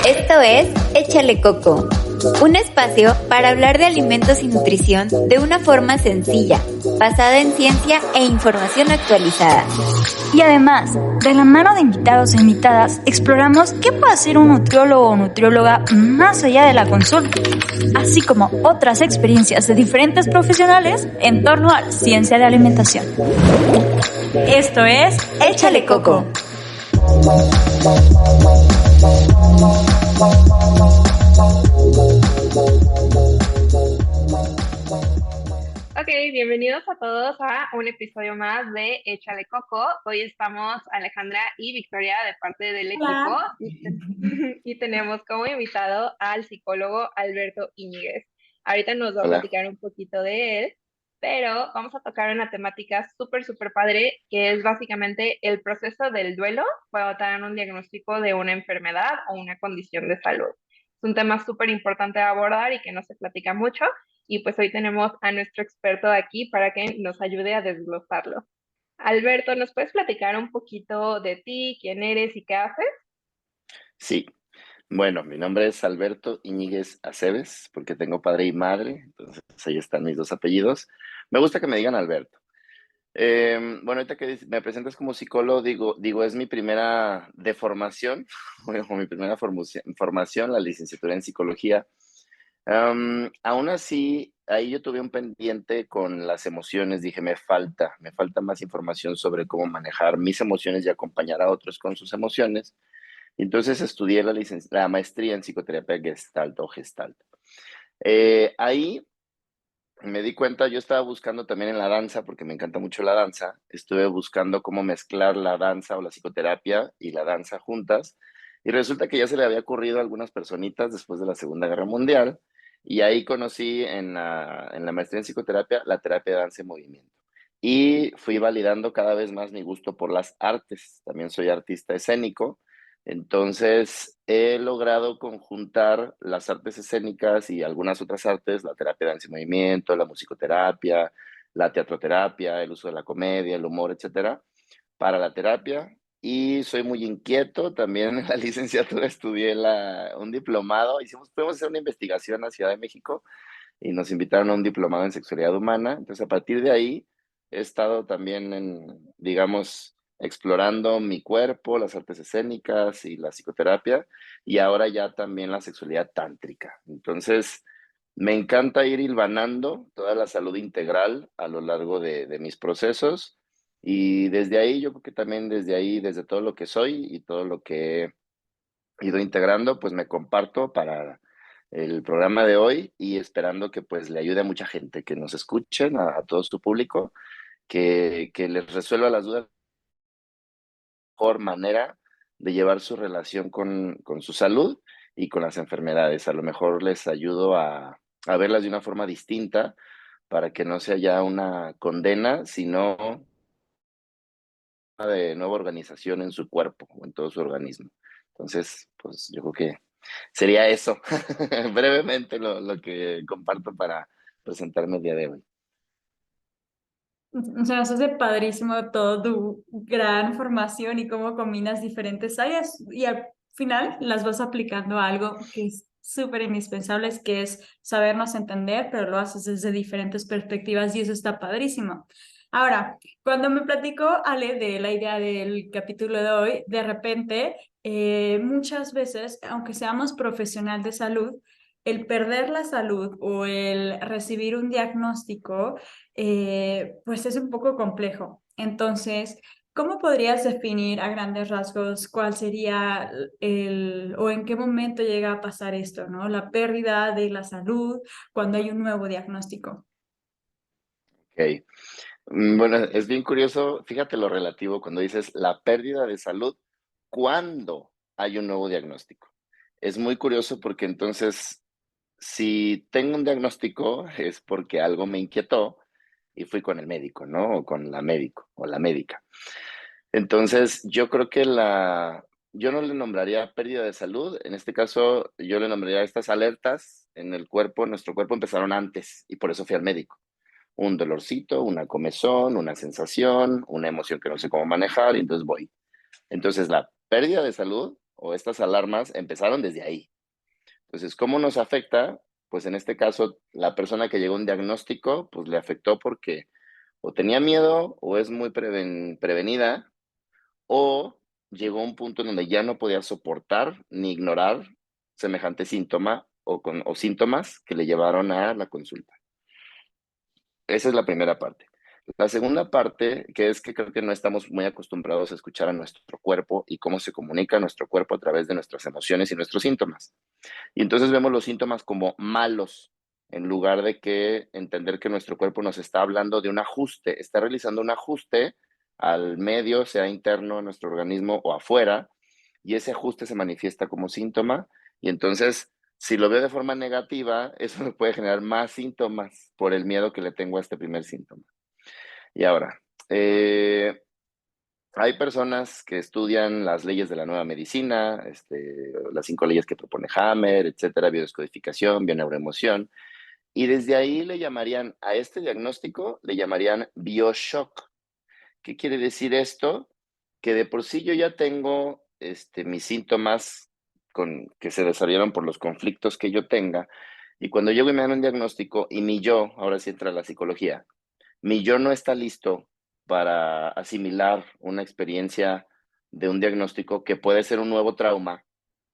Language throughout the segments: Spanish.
Esto es Échale Coco, un espacio para hablar de alimentos y nutrición de una forma sencilla, basada en ciencia e información actualizada. Y además, de la mano de invitados e invitadas, exploramos qué puede hacer un nutriólogo o nutrióloga más allá de la consulta, así como otras experiencias de diferentes profesionales en torno a la ciencia de alimentación. Esto es Échale Coco. Ok, bienvenidos a todos a un episodio más de Échale Coco. Hoy estamos Alejandra y Victoria de parte del equipo y tenemos como invitado al psicólogo Alberto Íñiguez. Ahorita nos va a Hola. platicar un poquito de él, pero vamos a tocar una temática súper padre que es básicamente el proceso del duelo cuando te dan un diagnóstico de una enfermedad o una condición de salud. Es un tema súper importante de abordar y que no se platica mucho. Y pues hoy tenemos a nuestro experto aquí para que nos ayude a desglosarlo. Alberto, ¿nos puedes platicar un poquito de ti, quién eres y qué haces? Sí, bueno, mi nombre es Alberto Íñiguez Aceves, porque tengo padre y madre, entonces ahí están mis dos apellidos. Me gusta que me digan Alberto. Bueno, ahorita que me presentas como psicólogo, digo, es mi primera deformación, o mi primera formación, la licenciatura en psicología. Aún así, ahí yo tuve un pendiente con las emociones, dije, me falta más información sobre cómo manejar mis emociones y acompañar a otros con sus emociones. Entonces estudié la maestría en psicoterapia Gestalt o Gestalt. Ahí me di cuenta, yo estaba buscando también en la danza, porque me encanta mucho la danza, estuve buscando cómo mezclar la danza o la psicoterapia y la danza juntas, y resulta que ya se le había ocurrido a algunas personitas después de la Segunda Guerra Mundial, y ahí conocí en la maestría en psicoterapia la terapia de danza y movimiento. Y fui validando cada vez más mi gusto por las artes, también soy artista escénico, entonces, he logrado conjuntar las artes escénicas y algunas otras artes, la terapia de danza y movimiento, la musicoterapia, la teatroterapia, el uso de la comedia, el humor, etcétera, para la terapia. Y soy muy inquieto, también en la licenciatura estudié un diplomado, fuimos a hacer una investigación a Ciudad de México y nos invitaron a un diplomado en sexualidad humana. Entonces, a partir de ahí, he estado también digamos, explorando mi cuerpo, las artes escénicas y la psicoterapia, y ahora ya también la sexualidad tántrica. Entonces, me encanta ir hilvanando toda la salud integral a lo largo de mis procesos, y desde ahí, yo creo que también desde ahí, desde todo lo que soy y todo lo que he ido integrando, pues me comparto para el programa de hoy y esperando que pues le ayude a mucha gente, que nos escuchen, a todo su público, que les resuelva las dudas de mejor manera de llevar su relación con su salud y con las enfermedades. A lo mejor les ayudo a verlas de una forma distinta para que no sea ya una condena, sino una de nueva organización en su cuerpo o en todo su organismo. Entonces, pues yo creo que sería eso, brevemente lo que comparto para presentarme el día de hoy. O sea, eso es padrísimo todo tu gran formación y cómo combinas diferentes áreas y al final las vas aplicando a algo que es súper indispensable, que es sabernos entender, pero lo haces desde diferentes perspectivas y eso está padrísimo. Ahora, cuando me platicó Ale de la idea del capítulo de hoy, de repente, muchas veces, aunque seamos profesional de salud, el perder la salud o el recibir un diagnóstico pues es un poco complejo. Entonces, ¿cómo podrías definir a grandes rasgos cuál sería o en qué momento llega a pasar esto, ¿no? La pérdida de la salud cuando hay un nuevo diagnóstico. Ok. Bueno, es bien curioso, fíjate lo relativo cuando dices la pérdida de salud, ¿cuándo hay un nuevo diagnóstico? Es muy curioso porque entonces, si tengo un diagnóstico, es porque algo me inquietó y fui con el médico, ¿no? O con la médico o la médica. Entonces, yo creo que yo no le nombraría pérdida de salud, en este caso yo le nombraría estas alertas en el cuerpo, en nuestro cuerpo empezaron antes y por eso fui al médico. Un dolorcito, una comezón, una sensación, una emoción que no sé cómo manejar y entonces voy. Entonces, la pérdida de salud o estas alarmas empezaron desde ahí. Entonces, ¿cómo nos afecta? Pues en este caso, la persona que llegó a un diagnóstico, pues le afectó porque o tenía miedo o es muy prevenida o llegó a un punto en donde ya no podía soportar ni ignorar semejante síntoma o síntomas que le llevaron a la consulta. Esa es la primera parte. La segunda parte, que es que creo que no estamos muy acostumbrados a escuchar a nuestro cuerpo y cómo se comunica nuestro cuerpo a través de nuestras emociones y nuestros síntomas. Y entonces vemos los síntomas como malos, en lugar de que entender que nuestro cuerpo nos está hablando de un ajuste, está realizando un ajuste al medio, sea interno a nuestro organismo o afuera, y ese ajuste se manifiesta como síntoma, y entonces, si lo veo de forma negativa, eso me puede generar más síntomas por el miedo que le tengo a este primer síntoma. Y ahora, hay personas que estudian las leyes de la nueva medicina, las 5 leyes que propone Hammer, etcétera, biodescodificación, bioneuroemoción, y desde ahí le llamarían, a este diagnóstico, le llamarían bioshock. ¿Qué quiere decir esto? Que de por sí yo ya tengo mis síntomas que se desarrollaron por los conflictos que yo tenga, y cuando llego y me dan un diagnóstico, y mi yo, ahora sí entra la psicología, mi yo no está listo para asimilar una experiencia de un diagnóstico que puede ser un nuevo trauma,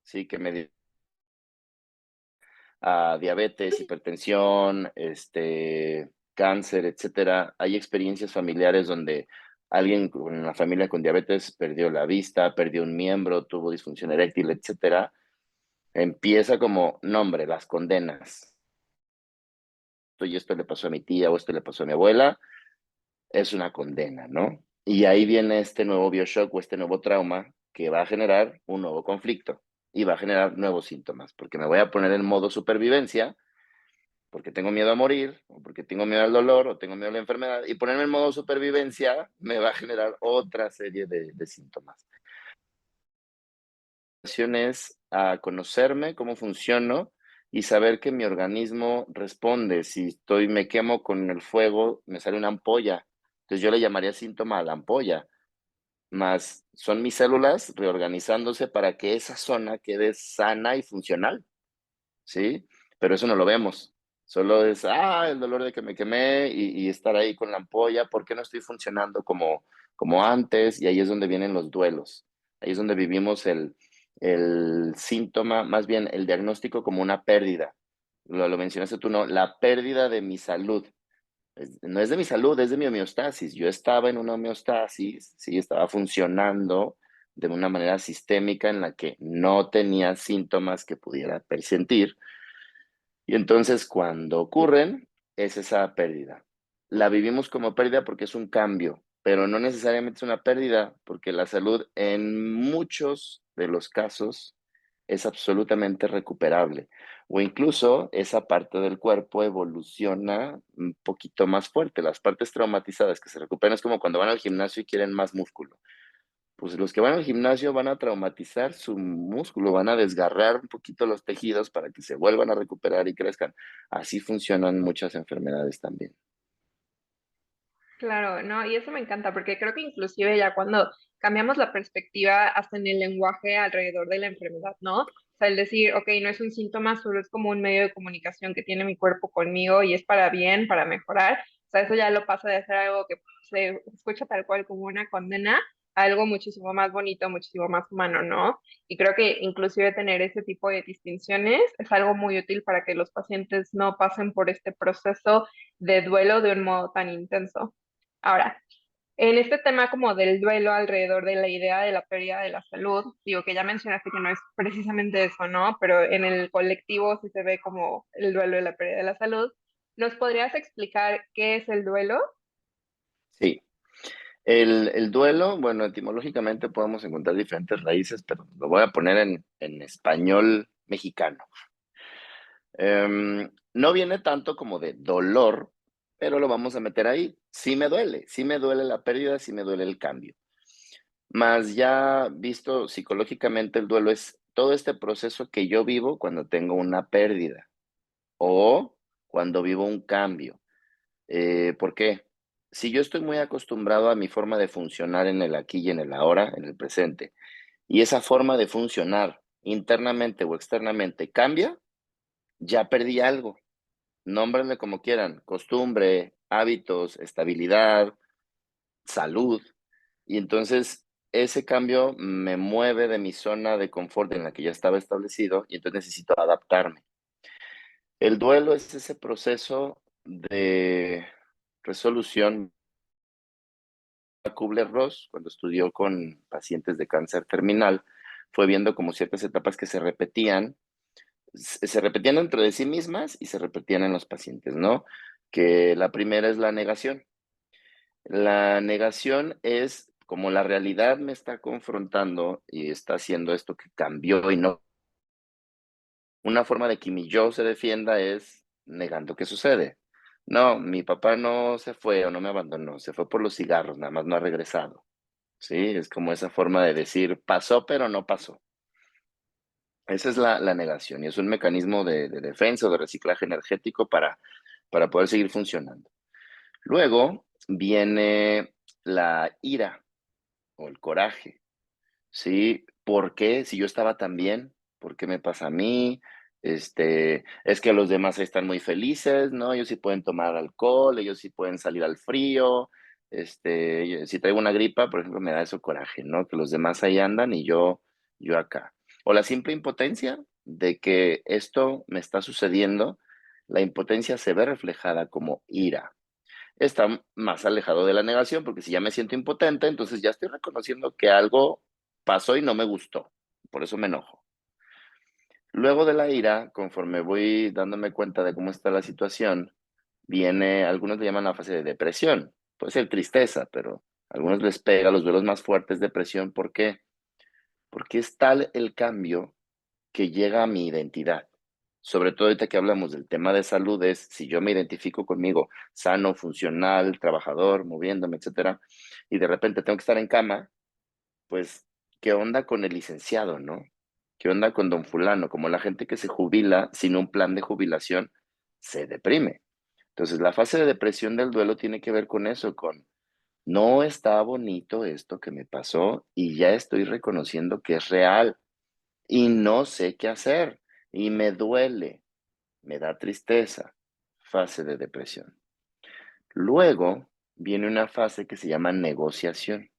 ¿sí? Que me a diabetes, hipertensión, cáncer, etcétera. Hay experiencias familiares donde alguien en la familia con diabetes perdió la vista, perdió un miembro, tuvo disfunción eréctil, etcétera. Empieza como, nombre, las condenas. Y esto le pasó a mi tía o esto le pasó a mi abuela, es una condena, ¿no? Y ahí viene este nuevo bioshock o este nuevo trauma que va a generar un nuevo conflicto y va a generar nuevos síntomas, porque me voy a poner en modo supervivencia, porque tengo miedo a morir, o porque tengo miedo al dolor, o tengo miedo a la enfermedad, y ponerme en modo supervivencia me va a generar otra serie de síntomas. Es a conocerme, cómo funciono, y saber que mi organismo responde. Si me quemo con el fuego, me sale una ampolla. Entonces yo le llamaría síntoma a la ampolla, más son mis células reorganizándose para que esa zona quede sana y funcional, ¿sí? Pero eso no lo vemos. Solo es, el dolor de que me quemé y estar ahí con la ampolla, ¿por qué no estoy funcionando como antes? Y ahí es donde vienen los duelos. Ahí es donde vivimos el síntoma, más bien el diagnóstico como una pérdida. Lo mencionaste tú, ¿no? La pérdida de mi salud. No es de mi salud, es de mi homeostasis. Yo estaba en una homeostasis, sí, estaba funcionando de una manera sistémica en la que no tenía síntomas que pudiera presentir. Y entonces cuando ocurren, es esa pérdida. La vivimos como pérdida porque es un cambio, pero no necesariamente es una pérdida, porque la salud en muchos de los casos es absolutamente recuperable. O incluso esa parte del cuerpo evoluciona un poquito más fuerte. Las partes traumatizadas que se recuperan es como cuando van al gimnasio y quieren más músculo. Pues los que van al gimnasio van a traumatizar su músculo, van a desgarrar un poquito los tejidos para que se vuelvan a recuperar y crezcan. Así funcionan muchas enfermedades también. Claro, no, y eso me encanta porque creo que inclusive ya cuando cambiamos la perspectiva hasta en el lenguaje alrededor de la enfermedad, ¿no? O sea, el decir, ok, no es un síntoma, solo es como un medio de comunicación que tiene mi cuerpo conmigo y es para bien, para mejorar. O sea, eso ya lo pasa de ser algo que se escucha tal cual como una condena a algo muchísimo más bonito, muchísimo más humano, ¿no? Y creo que inclusive tener ese tipo de distinciones es algo muy útil para que los pacientes no pasen por este proceso de duelo de un modo tan intenso. Ahora, en este tema como del duelo alrededor de la idea de la pérdida de la salud, digo que ya mencionaste que no es precisamente eso, ¿no? Pero en el colectivo sí se ve como el duelo de la pérdida de la salud. ¿Nos podrías explicar qué es el duelo? Sí, el duelo, bueno, etimológicamente podemos encontrar diferentes raíces, pero lo voy a poner en español mexicano. No viene tanto como de dolor, pero lo vamos a meter ahí. Sí me duele la pérdida, sí me duele el cambio. Más ya visto psicológicamente, el duelo es todo este proceso que yo vivo cuando tengo una pérdida o cuando vivo un cambio. ¿Por qué? Si yo estoy muy acostumbrado a mi forma de funcionar en el aquí y en el ahora, en el presente, y esa forma de funcionar internamente o externamente cambia, ya perdí algo. Nómbrenle como quieran, costumbre, hábitos, estabilidad, salud. Y entonces ese cambio me mueve de mi zona de confort en la que ya estaba establecido y entonces necesito adaptarme. El duelo es ese proceso de resolución. Kubler-Ross, cuando estudió con pacientes de cáncer terminal, fue viendo como ciertas etapas que se repetían dentro de sí mismas y se repetían en los pacientes, ¿no? Que la primera es la negación. La negación es como la realidad me está confrontando y está haciendo esto que cambió y no. Una forma de que mi yo se defienda es negando que sucede. No, mi papá no se fue o no me abandonó, se fue por los cigarros, nada más no ha regresado. Sí, es como esa forma de decir, pasó, pero no pasó. Esa es la negación y es un mecanismo de defensa o de reciclaje energético para poder seguir funcionando. Luego viene la ira o el coraje, ¿sí? ¿Por qué? Si yo estaba tan bien, ¿por qué me pasa a mí? Es que los demás están muy felices, ¿no? Ellos sí pueden tomar alcohol, ellos sí pueden salir al frío. Si traigo una gripa, por ejemplo, me da eso coraje, ¿no? Que los demás ahí andan y yo acá. O la simple impotencia de que esto me está sucediendo, la impotencia se ve reflejada como ira. Está más alejado de la negación, porque si ya me siento impotente, entonces ya estoy reconociendo que algo pasó y no me gustó. Por eso me enojo. Luego de la ira, conforme voy dándome cuenta de cómo está la situación, viene, algunos le llaman la fase de depresión. Puede ser tristeza, pero a algunos les pega los duelos más fuertes, depresión. ¿Por qué? Porque es tal el cambio que llega a mi identidad. Sobre todo ahorita que hablamos del tema de salud, es si yo me identifico conmigo sano, funcional, trabajador, moviéndome, etcétera, y de repente tengo que estar en cama, pues, ¿qué onda con el licenciado, no? ¿Qué onda con don fulano? Como la gente que se jubila sin un plan de jubilación, se deprime. Entonces, la fase de depresión del duelo tiene que ver con eso, con no está bonito esto que me pasó y ya estoy reconociendo que es real y no sé qué hacer y me duele, me da tristeza, fase de depresión. Luego viene una fase que se llama negociación.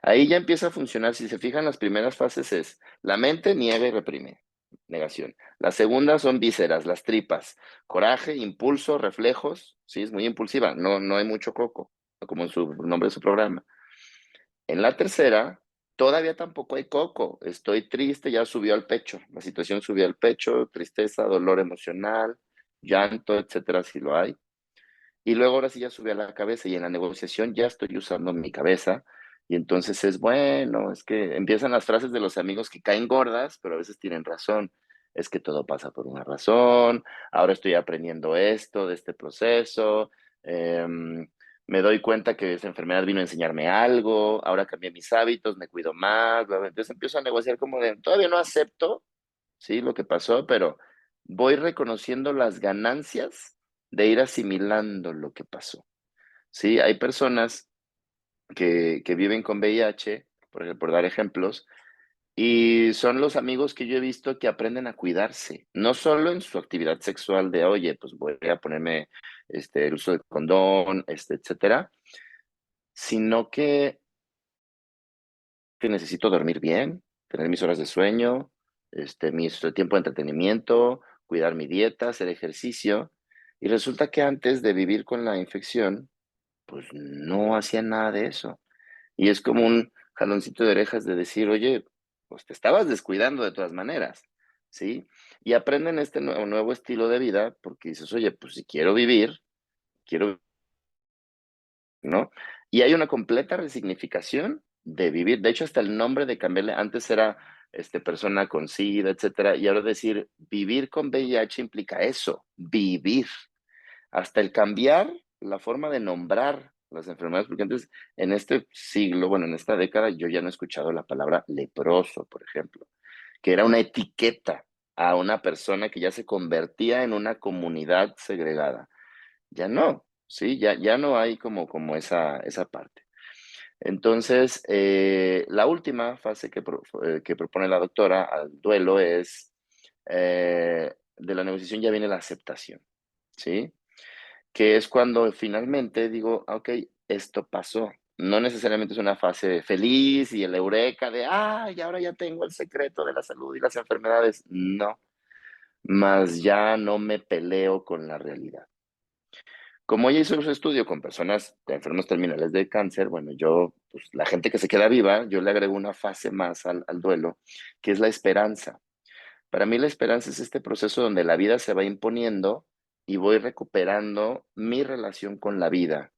Ahí ya empieza a funcionar, si se fijan, las primeras fases es la mente niega y reprime, negación. La segunda son vísceras, las tripas, coraje, impulso, reflejos, sí, es muy impulsiva, no hay mucho coco, como en su nombre de su programa. En la tercera, todavía tampoco hay coco, estoy triste, ya subió al pecho, la situación subió al pecho, tristeza, dolor emocional, llanto, etcétera, si lo hay. Y luego ahora sí ya subí a la cabeza y en la negociación ya estoy usando mi cabeza y entonces es bueno, es que empiezan las frases de los amigos que caen gordas, pero a veces tienen razón. Es que todo pasa por una razón, ahora estoy aprendiendo esto de este proceso, me doy cuenta que esa enfermedad vino a enseñarme algo, ahora cambié mis hábitos, me cuido más, bla, bla. Entonces empiezo a negociar como de, todavía no acepto, sí, lo que pasó, pero voy reconociendo las ganancias de ir asimilando lo que pasó. Sí, hay personas que viven con VIH, por ejemplo, por dar ejemplos, y son los amigos que yo he visto que aprenden a cuidarse, no solo en su actividad sexual de, oye, pues voy a ponerme el uso de condón, etcétera, sino que necesito dormir bien, tener mis horas de sueño, mi tiempo de entretenimiento, cuidar mi dieta, hacer ejercicio. Y resulta que antes de vivir con la infección, pues no hacía nada de eso. Y es como un jaloncito de orejas de decir, oye, pues te estabas descuidando de todas maneras, ¿sí? Y aprenden este nuevo estilo de vida porque dices, oye, pues si quiero vivir, quiero, ¿no? Y hay una completa resignificación de vivir. De hecho, hasta el nombre de cambiarle, antes era persona con SIDA, etcétera, y ahora decir vivir con VIH implica eso, vivir. Hasta el cambiar la forma de nombrar las enfermedades, porque antes, en este siglo, bueno, en esta década, yo ya no he escuchado la palabra leproso, por ejemplo, que era una etiqueta a una persona que ya se convertía en una comunidad segregada. Ya no, sí, ya no hay como esa parte. Entonces, la última fase que propone la doctora al duelo es, de la negociación ya viene la aceptación, ¿sí? Que es cuando finalmente digo: "Ah, okey, esto pasó". No necesariamente es una fase feliz y el eureka de: "Ay, ahora ya tengo el secreto de la salud y las enfermedades". No, más ya no me peleo con la realidad. Como ella hizo su estudio con personas de enfermos terminales de cáncer, bueno, yo, pues, la gente que se queda viva, yo le agrego una fase más al duelo, que es la esperanza. Para mí la esperanza es este proceso donde la vida se va imponiendo y voy recuperando mi relación con la vida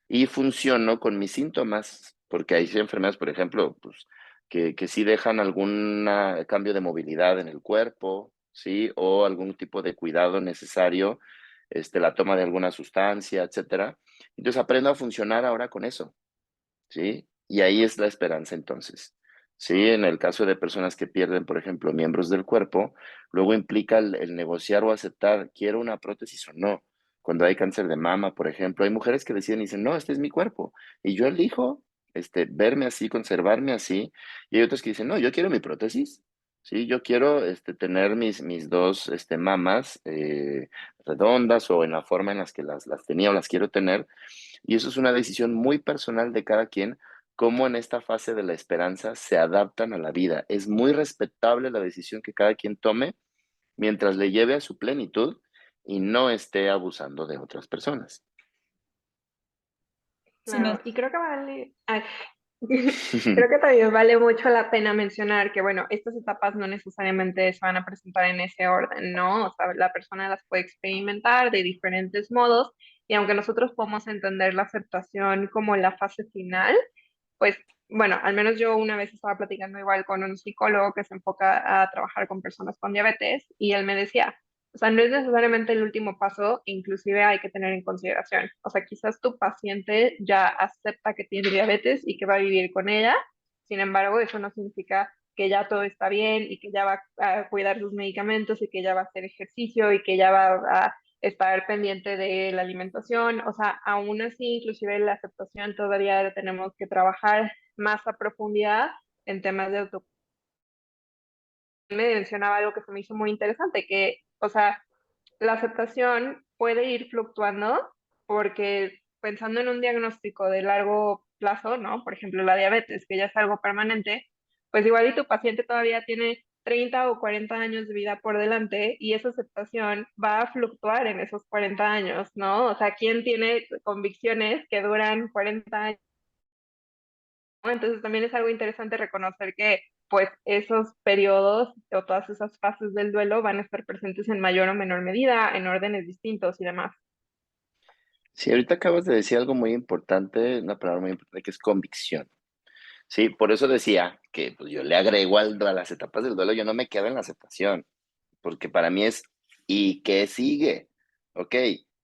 y funciono con mis síntomas, porque hay sí enfermedades, por ejemplo, pues, que sí dejan algún cambio de movilidad en el cuerpo, ¿sí? O algún tipo de cuidado necesario, la toma de alguna sustancia, etcétera. Entonces aprendo a funcionar ahora con eso. ¿Sí? Y ahí es la esperanza entonces. Sí, en el caso de personas que pierden, por ejemplo, miembros del cuerpo, luego implica el negociar o aceptar, quiero una prótesis o no. Cuando hay cáncer de mama, por ejemplo, hay mujeres que deciden y dicen, no, este es mi cuerpo. Y yo elijo verme así, conservarme así. Y hay otras que dicen, no, yo quiero mi prótesis. Sí, yo quiero tener mis dos mamas redondas o en la forma en las que las tenía o las quiero tener y eso es una decisión muy personal de cada quien, cómo en esta fase de la esperanza se adaptan a la vida. Es muy respetable la decisión que cada quien tome mientras le lleve a su plenitud y no esté abusando de otras personas. Sí, me Claro, y creo que creo que también vale mucho la pena mencionar que, bueno, estas etapas no necesariamente se van a presentar en ese orden, ¿no? O sea, la persona las puede experimentar de diferentes modos y aunque nosotros podemos entender la aceptación como la fase final, pues, bueno, al menos yo una vez estaba platicando igual con un psicólogo que se enfoca a trabajar con personas con diabetes y él me decía, o sea, no es necesariamente el último paso, inclusive hay que tener en consideración. O sea, quizás tu paciente ya acepta que tiene diabetes y que va a vivir con ella, sin embargo, eso no significa que ya todo está bien y que ya va a cuidar sus medicamentos y que ya va a hacer ejercicio y que ya va a estar pendiente de la alimentación. O sea, aún así, inclusive la aceptación todavía tenemos que trabajar más a profundidad en temas de auto. Me mencionaba algo que se me hizo muy interesante, que, o sea, la aceptación puede ir fluctuando porque pensando en un diagnóstico de largo plazo, ¿no? Por ejemplo, la diabetes, que ya es algo permanente, pues igual y tu paciente todavía tiene 30 o 40 años de vida por delante y esa aceptación va a fluctuar en esos 40 años, ¿no? O sea, ¿quién tiene convicciones que duran 40 años? ¿No? Entonces también es algo interesante reconocer que pues esos periodos o todas esas fases del duelo van a estar presentes en mayor o menor medida, en órdenes distintos y demás. Sí, ahorita acabas de decir algo muy importante, una palabra muy importante que es convicción. Sí, por eso decía que pues, yo le agrego a las etapas del duelo, yo no me quedo en la aceptación, porque para mí es, ¿y qué sigue? Ok,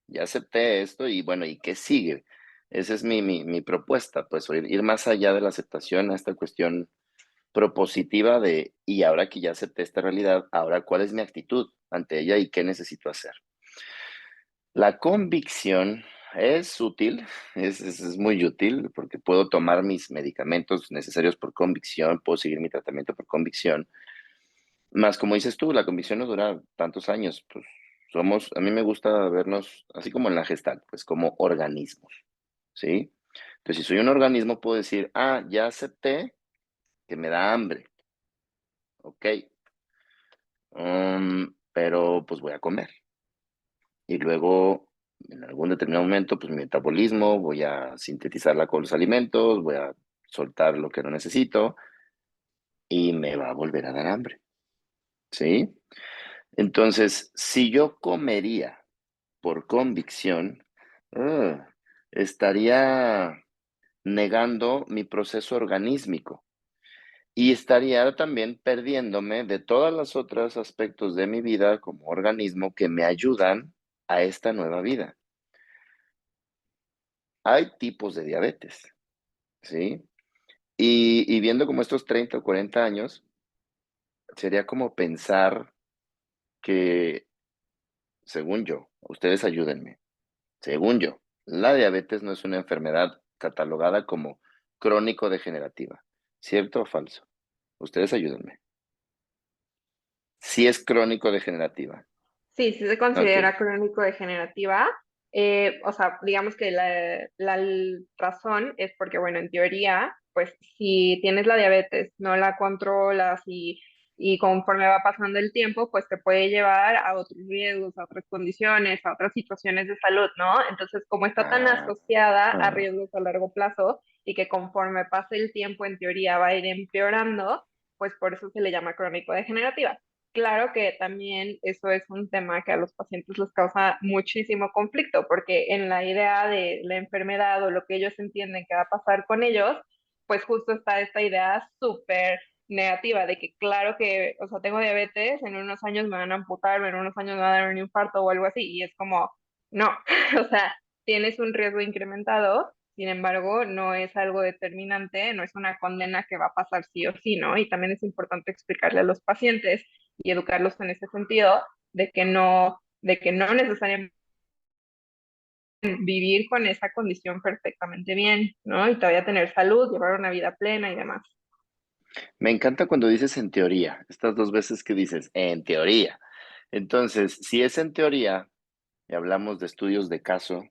ya acepté esto y bueno, ¿y qué sigue? Esa es mi propuesta, pues ir más allá de la aceptación a esta cuestión propositiva de, y ahora que ya acepté esta realidad, ahora cuál es mi actitud ante ella y qué necesito hacer. La convicción es útil, es muy útil porque puedo tomar mis medicamentos necesarios por convicción, puedo seguir mi tratamiento por convicción, más como dices tú, la convicción no dura tantos años, pues a mí me gusta vernos así como en la Gestalt, pues como organismos, ¿sí? Entonces, si soy un organismo, puedo decir, ya acepté que me da hambre, ok, pero pues voy a comer. Y luego, en algún determinado momento, pues mi metabolismo, voy a sintetizarla con los alimentos, voy a soltar lo que no necesito y me va a volver a dar hambre, ¿sí? Entonces, si yo comería por convicción, ah, estaría negando mi proceso organísmico y estaría también perdiéndome de todos los otros aspectos de mi vida como organismo que me ayudan a esta nueva vida. Hay tipos de diabetes, ¿sí? Y viendo como estos 30 o 40 años, sería como pensar que, según yo, ustedes ayúdenme, según yo, la diabetes no es una enfermedad catalogada como crónico-degenerativa. ¿Cierto o falso? Ustedes ayúdenme. Sí es crónico-degenerativa. Sí, sí se Ok. considera crónico-degenerativa. O sea, digamos que la razón es porque, bueno, en teoría, pues si tienes la diabetes, no la controlas y conforme va pasando el tiempo, pues te puede llevar a otros riesgos, a otras condiciones, a otras situaciones de salud, ¿no? Entonces, como está tan Ah, asociada a ah. riesgos a largo plazo y que conforme pase el tiempo, en teoría va a ir empeorando, pues por eso se le llama crónico-degenerativa. Claro que también eso es un tema que a los pacientes les causa muchísimo conflicto, porque en la idea de la enfermedad o lo que ellos entienden que va a pasar con ellos, pues justo está esta idea súper negativa de que claro que, o sea, tengo diabetes, en unos años me van a amputar, en unos años me va a dar un infarto o algo así, y es como, no, o sea, tienes un riesgo incrementado. Sin embargo, no es algo determinante, no es una condena que va a pasar sí o sí, ¿no? Y también es importante explicarle a los pacientes y educarlos en ese sentido de que no necesariamente vivir con esa condición perfectamente bien, ¿no? Y todavía tener salud, llevar una vida plena y demás. Me encanta cuando dices en teoría, estas dos veces que dices en teoría. Entonces, si es en teoría, y hablamos de estudios de caso,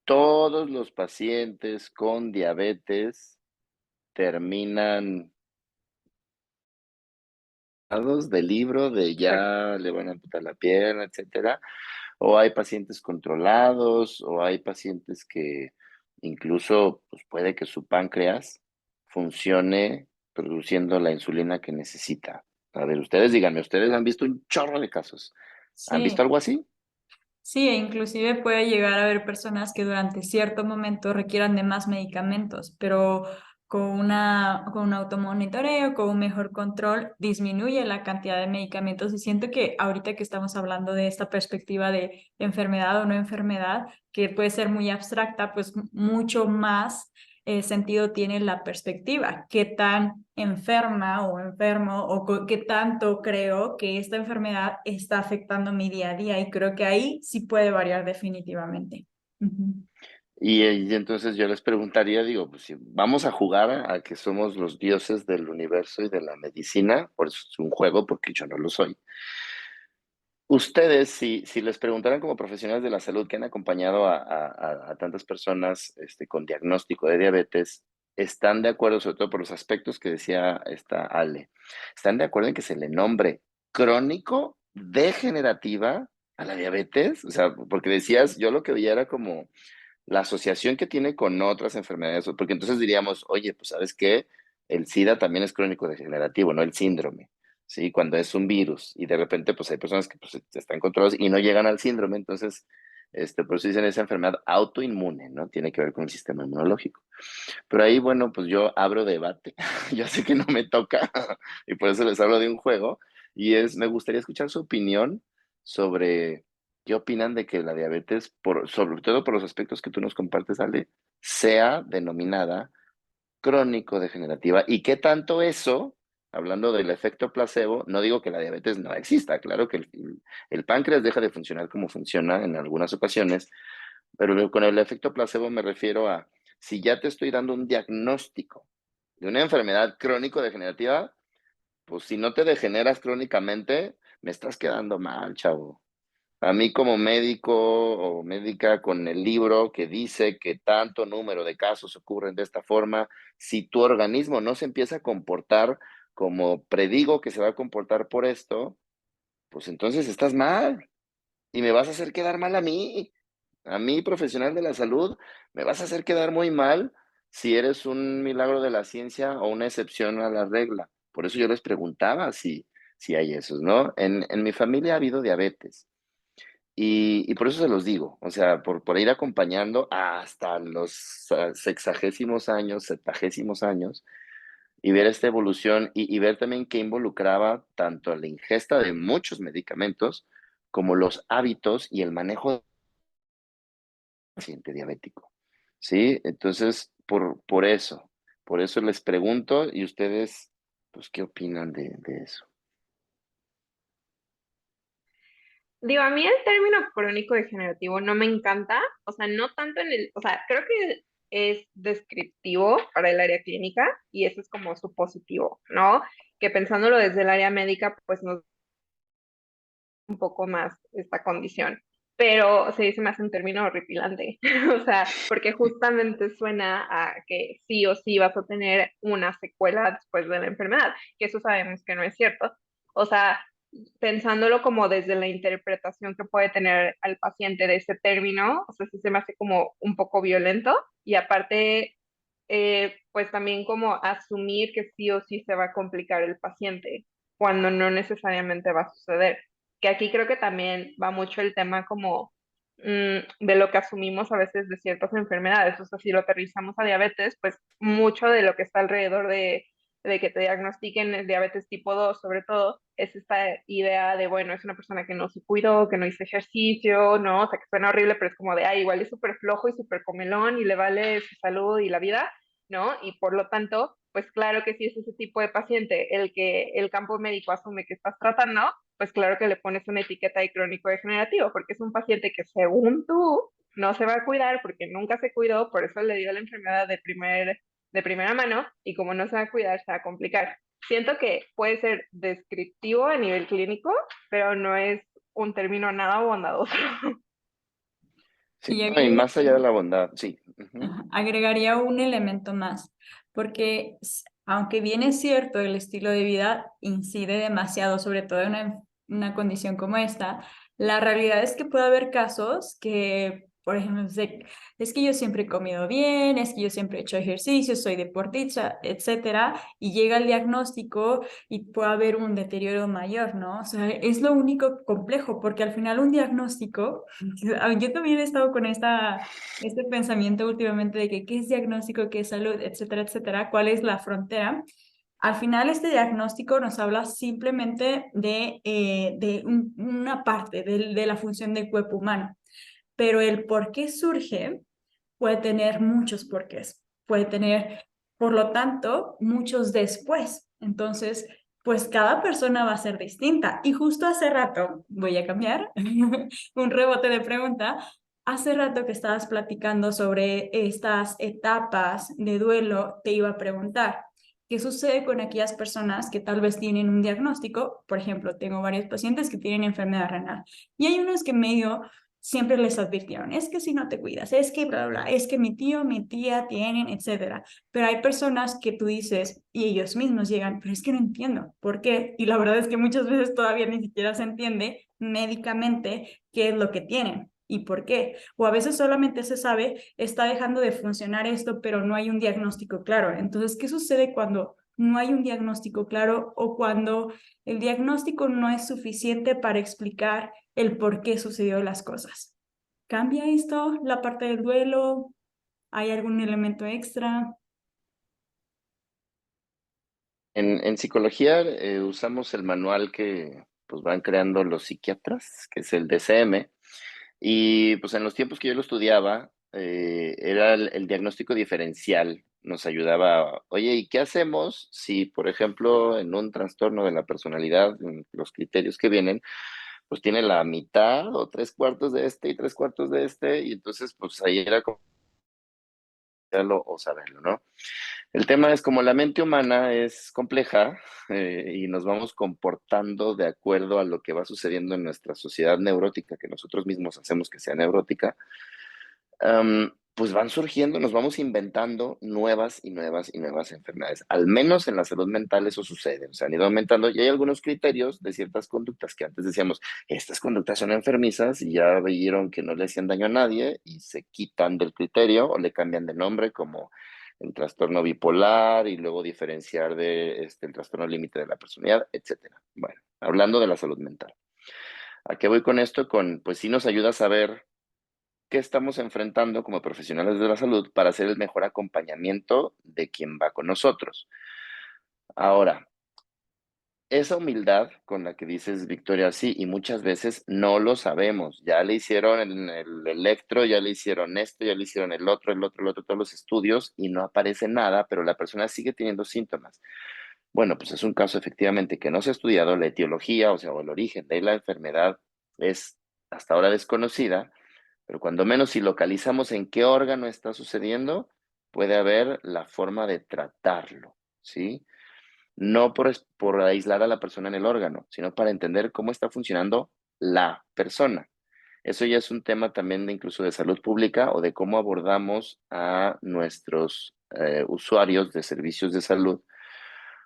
todos los pacientes con diabetes terminan del libro de Exacto. ya le van a amputar la pierna, etcétera, o hay pacientes controlados, o hay pacientes que incluso pues puede que su páncreas funcione produciendo la insulina que necesita. A ver, ustedes díganme, ustedes han visto un chorro de casos. ¿Han visto Sí, algo así? sí, e inclusive puede llegar a haber personas que durante cierto momento requieran de más medicamentos, pero con un automonitoreo, con un mejor control, disminuye la cantidad de medicamentos. Y siento que ahorita que estamos hablando de esta perspectiva de enfermedad o no enfermedad, que puede ser muy abstracta, pues mucho más sentido tiene la perspectiva, qué tan enferma o enfermo o qué tanto creo que esta enfermedad está afectando mi día a día, y creo que ahí sí puede variar definitivamente. Ujú. Y entonces yo les preguntaría, digo, pues si vamos a jugar a que somos los dioses del universo y de la medicina, por eso es un juego, porque yo no lo soy. Ustedes, si les preguntaran como profesionales de la salud que han acompañado a tantas personas con diagnóstico de diabetes, ¿están de acuerdo, sobre todo por los aspectos que decía esta Ale, están de acuerdo en que se le nombre crónico degenerativa a la diabetes? O sea, porque decías, yo lo que veía era como la asociación que tiene con otras enfermedades, porque entonces diríamos, oye, pues ¿sabes qué? El SIDA también es crónico degenerativo, no el síndrome. ¿Sí? Cuando es un virus y de repente pues hay personas que pues están controladas y no llegan al síndrome, entonces por eso dicen esa enfermedad autoinmune, ¿no? Tiene que ver con el sistema inmunológico. Pero ahí, bueno, pues yo abro debate. Ya sé que no me toca y por eso les hablo de un juego y me gustaría escuchar su opinión sobre qué opinan de que la diabetes, sobre todo por los aspectos que tú nos compartes, Ale, sea denominada crónico-degenerativa y qué tanto eso, hablando del efecto placebo, no digo que la diabetes no exista, claro que el páncreas deja de funcionar como funciona en algunas ocasiones, pero con el efecto placebo me refiero a si ya te estoy dando un diagnóstico de una enfermedad crónico-degenerativa, pues si no te degeneras crónicamente, me estás quedando mal, chavo. A mí como médico o médica con el libro que dice que tanto número de casos ocurren de esta forma, si tu organismo no se empieza a comportar como predigo que se va a comportar por esto, pues entonces estás mal y me vas a hacer quedar mal a mí profesional de la salud, me vas a hacer quedar muy mal si eres un milagro de la ciencia o una excepción a la regla. Por eso yo les preguntaba si hay esos, ¿no? En mi familia ha habido diabetes. Y por eso se los digo, o sea, por ir acompañando hasta los sexagésimos años, septagésimos años, y ver esta evolución y ver también qué involucraba tanto la ingesta de muchos medicamentos como los hábitos y el manejo del paciente diabético. ¿Sí? Entonces, por eso les pregunto y ustedes, pues, ¿qué opinan de eso? Digo, a mí el término crónico degenerativo no me encanta, o sea, no tanto en el, o sea, creo que es descriptivo para el área clínica y eso es como su positivo, ¿no? Que pensándolo desde el área médica, pues nos un poco más esta condición. Pero se dice más un término horripilante, o sea, porque justamente suena a que sí o sí vas a tener una secuela después de la enfermedad, que eso sabemos que no es cierto. O sea, pensándolo como desde la interpretación que puede tener al paciente de ese término, o sea, sí se me hace como un poco violento y aparte, pues también como asumir que sí o sí se va a complicar el paciente cuando no necesariamente va a suceder. Que aquí creo que también va mucho el tema como de lo que asumimos a veces de ciertas enfermedades. O sea, si lo aterrizamos a diabetes, pues mucho de lo que está alrededor de que te diagnostiquen el diabetes tipo 2 sobre todo, es esta idea de, bueno, es una persona que no se cuidó, que no hizo ejercicio, ¿no? O sea, que suena horrible, pero es como de, ay, igual es súper flojo y súper comelón y le vale su salud y la vida, ¿no? Y por lo tanto, pues claro que si es ese tipo de paciente el que el campo médico asume que estás tratando, pues claro que le pones una etiqueta de crónico degenerativo, porque es un paciente que según tú no se va a cuidar porque nunca se cuidó, por eso le dio la enfermedad de primera mano y como no se va a cuidar, se va a complicar. Siento que puede ser descriptivo a nivel clínico, pero no es un término nada bondadoso. Sí, Y no, y más allá de la bondad, sí. Ujú. agregaría un elemento más, porque aunque bien es cierto, el estilo de vida incide demasiado, sobre todo en una condición como esta, la realidad es que puede haber casos que, por ejemplo, es que yo siempre he comido bien, es que yo siempre he hecho ejercicio, soy deportista, etcétera, y llega el diagnóstico y puede haber un deterioro mayor, ¿no? O sea, es lo único complejo, porque al final un diagnóstico, yo también he estado con este pensamiento últimamente de que qué es diagnóstico, qué es salud, etcétera, etcétera, cuál es la frontera. Al final, este diagnóstico nos habla simplemente de una parte de la función del cuerpo humano, pero el por qué surge puede tener muchos porqués, puede tener, por lo tanto, muchos después. Entonces, pues cada persona va a ser distinta. Y justo hace rato, voy a cambiar, un rebote de pregunta, hace rato que estabas platicando sobre estas etapas de duelo, te iba a preguntar, ¿qué sucede con aquellas personas que tal vez tienen un diagnóstico? Por ejemplo, tengo varios pacientes que tienen enfermedad renal y hay unos que medio siempre les advirtieron, es que si no te cuidas, es que bla, bla, bla, es que mi tío, mi tía tienen, etcétera. Pero hay personas que tú dices y ellos mismos llegan, pero es que no entiendo por qué. Y la verdad es que muchas veces todavía ni siquiera se entiende médicamente qué es lo que tienen y por qué. O a veces solamente se sabe, está dejando de funcionar esto, pero no hay un diagnóstico claro. Entonces, ¿qué sucede cuando no hay un diagnóstico claro o cuando el diagnóstico no es suficiente para explicar el por qué sucedió las cosas? ¿Cambia esto la parte del duelo? ¿Hay algún elemento extra? En psicología usamos el manual que pues, van creando los psiquiatras, que es el DCM, y pues en los tiempos que yo lo estudiaba, era el diagnóstico diferencial. Nos ayudaba, oye, ¿y qué hacemos si, por ejemplo, en un trastorno de la personalidad, en los criterios que vienen, pues tiene la mitad o tres cuartos de este y tres cuartos de este? Y entonces, pues ahí era como verlo o saberlo, ¿no? El tema es como la mente humana es compleja y nos vamos comportando de acuerdo a lo que va sucediendo en nuestra sociedad neurótica, que nosotros mismos hacemos que sea neurótica, pues van surgiendo, nos vamos inventando nuevas y nuevas y nuevas enfermedades. Al menos en la salud mental eso sucede, o sea, han ido aumentando y hay algunos criterios de ciertas conductas que antes decíamos, estas conductas son enfermizas y ya vieron que no le hacían daño a nadie y se quitan del criterio o le cambian de nombre como el trastorno bipolar y luego diferenciar de el trastorno límite de la personalidad, etcétera. Bueno, hablando de la salud mental. ¿A qué voy con esto? Pues sí nos ayuda a saber qué estamos enfrentando como profesionales de la salud para hacer el mejor acompañamiento de quien va con nosotros. Ahora, esa humildad con la que dices, Victoria, sí, y muchas veces no lo sabemos. Ya le hicieron el electro, ya le hicieron esto, ya le hicieron el otro, todos los estudios y no aparece nada, pero la persona sigue teniendo síntomas. Bueno, pues es un caso efectivamente que no se ha estudiado la etiología, o sea, o el origen de la enfermedad es hasta ahora desconocida, pero cuando menos si localizamos en qué órgano está sucediendo, puede haber la forma de tratarlo, ¿sí? No por aislar a la persona en el órgano, sino para entender cómo está funcionando la persona. Eso ya es un tema también de incluso de salud pública o de cómo abordamos a nuestros usuarios de servicios de salud,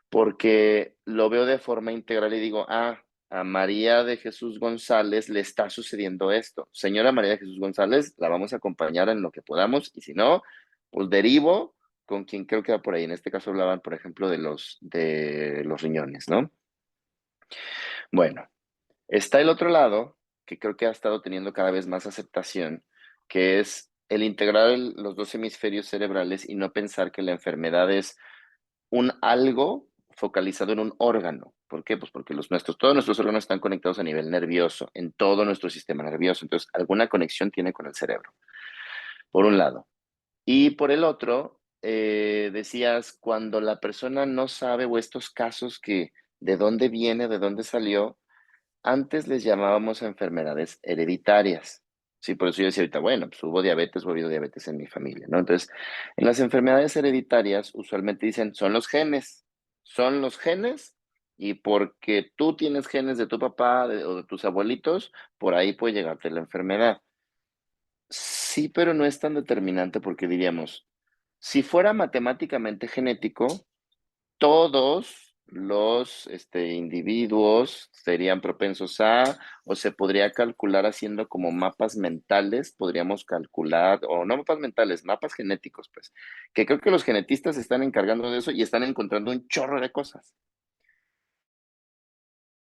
porque lo veo de forma integral y digo, a María de Jesús González le está sucediendo esto. Señora María de Jesús González, la vamos a acompañar en lo que podamos y si no, pues derivo con quien creo que va por ahí. En este caso hablaban, por ejemplo, de los riñones, ¿no? Bueno, está el otro lado, que creo que ha estado teniendo cada vez más aceptación, que es el integrar los dos hemisferios cerebrales y no pensar que la enfermedad es un algo focalizado en un órgano. ¿Por qué? Pues porque todos nuestros órganos están conectados a nivel nervioso, en todo nuestro sistema nervioso. Entonces, alguna conexión tiene con el cerebro, por un lado. Y por el otro, decías, cuando la persona no sabe o estos casos que de dónde viene, de dónde salió, antes les llamábamos a enfermedades hereditarias. Sí, por eso yo decía ahorita, bueno, pues hubo diabetes o ha habido diabetes en mi familia, ¿no? Entonces, en las enfermedades hereditarias usualmente dicen, son los genes y porque tú tienes genes de tu papá o de tus abuelitos, por ahí puede llegarte la enfermedad. Sí, pero no es tan determinante porque diríamos, si fuera matemáticamente genético, todos los individuos serían propensos a, o se podría calcular haciendo como mapas mentales, podríamos calcular, o no mapas mentales, mapas genéticos, pues, que creo que los genetistas se están encargando de eso y están encontrando un chorro de cosas,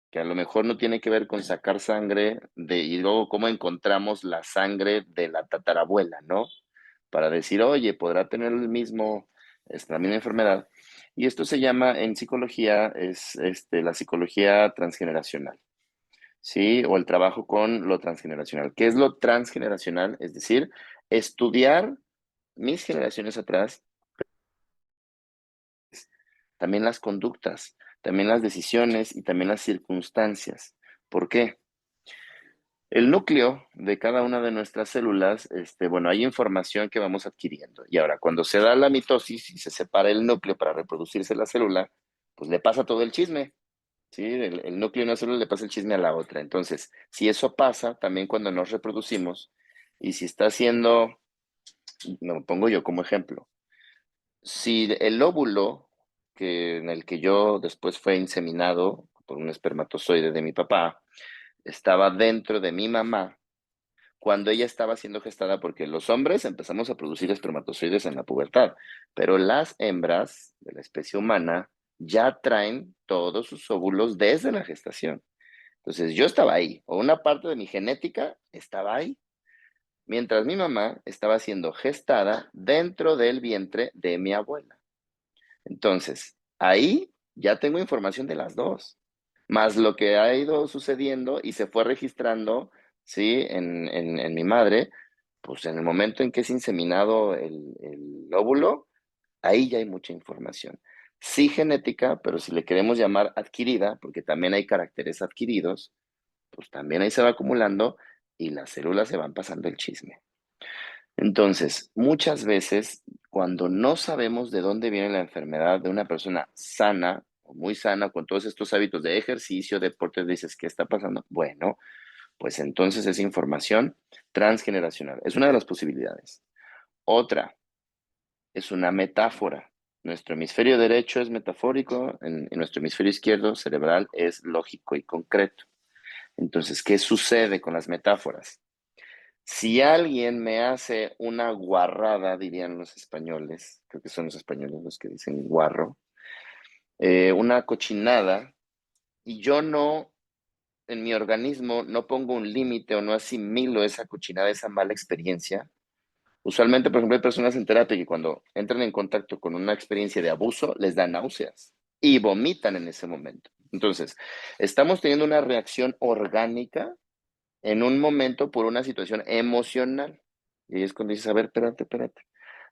que a lo mejor no tiene que ver con sacar sangre y luego cómo encontramos la sangre de la tatarabuela, ¿no? Para decir, oye, podrá tener la misma enfermedad. Y esto se llama en psicología, es la psicología transgeneracional, ¿sí? O el trabajo con lo transgeneracional. ¿Qué es lo transgeneracional? Es decir, estudiar mis generaciones atrás, también las conductas, también las decisiones y también las circunstancias. ¿Por qué? El núcleo de cada una de nuestras células, bueno, hay información que vamos adquiriendo. Y ahora, cuando se da la mitosis y se separa el núcleo para reproducirse la célula, pues le pasa todo el chisme, ¿sí? El núcleo de una célula le pasa el chisme a la otra. Entonces, si eso pasa, también cuando nos reproducimos, y si está haciendo, me pongo yo como ejemplo, si el óvulo en el que yo después fue inseminado por un espermatozoide de mi papá, estaba dentro de mi mamá, cuando ella estaba siendo gestada, porque los hombres empezamos a producir espermatozoides en la pubertad, pero las hembras de la especie humana ya traen todos sus óvulos desde la gestación. Entonces yo estaba ahí, o una parte de mi genética estaba ahí, mientras mi mamá estaba siendo gestada dentro del vientre de mi abuela. Entonces, ahí ya tengo información de las dos, más lo que ha ido sucediendo y se fue registrando, ¿sí? En mi madre, pues en el momento en que es inseminado el óvulo, ahí ya hay mucha información. Sí genética, pero si le queremos llamar adquirida, porque también hay caracteres adquiridos, pues también ahí se va acumulando y las células se van pasando el chisme. Entonces, muchas veces, cuando no sabemos de dónde viene la enfermedad de una persona sana o muy sana, con todos estos hábitos de ejercicio, deportes, dices, ¿qué está pasando? Bueno, pues entonces es información transgeneracional. Es una de las posibilidades. Otra es una metáfora. Nuestro hemisferio derecho es metafórico, y nuestro hemisferio izquierdo cerebral es lógico y concreto. Entonces, ¿qué sucede con las metáforas? Si alguien me hace una guarrada, dirían los españoles, creo que son los españoles los que dicen guarro, una cochinada, y yo no, en mi organismo, no pongo un límite o no asimilo esa cochinada, esa mala experiencia. Usualmente, por ejemplo, hay personas en terapia que cuando entran en contacto con una experiencia de abuso, les da náuseas y vomitan en ese momento. Entonces, estamos teniendo una reacción orgánica en un momento por una situación emocional. Y ahí es cuando dices, a ver, espérate.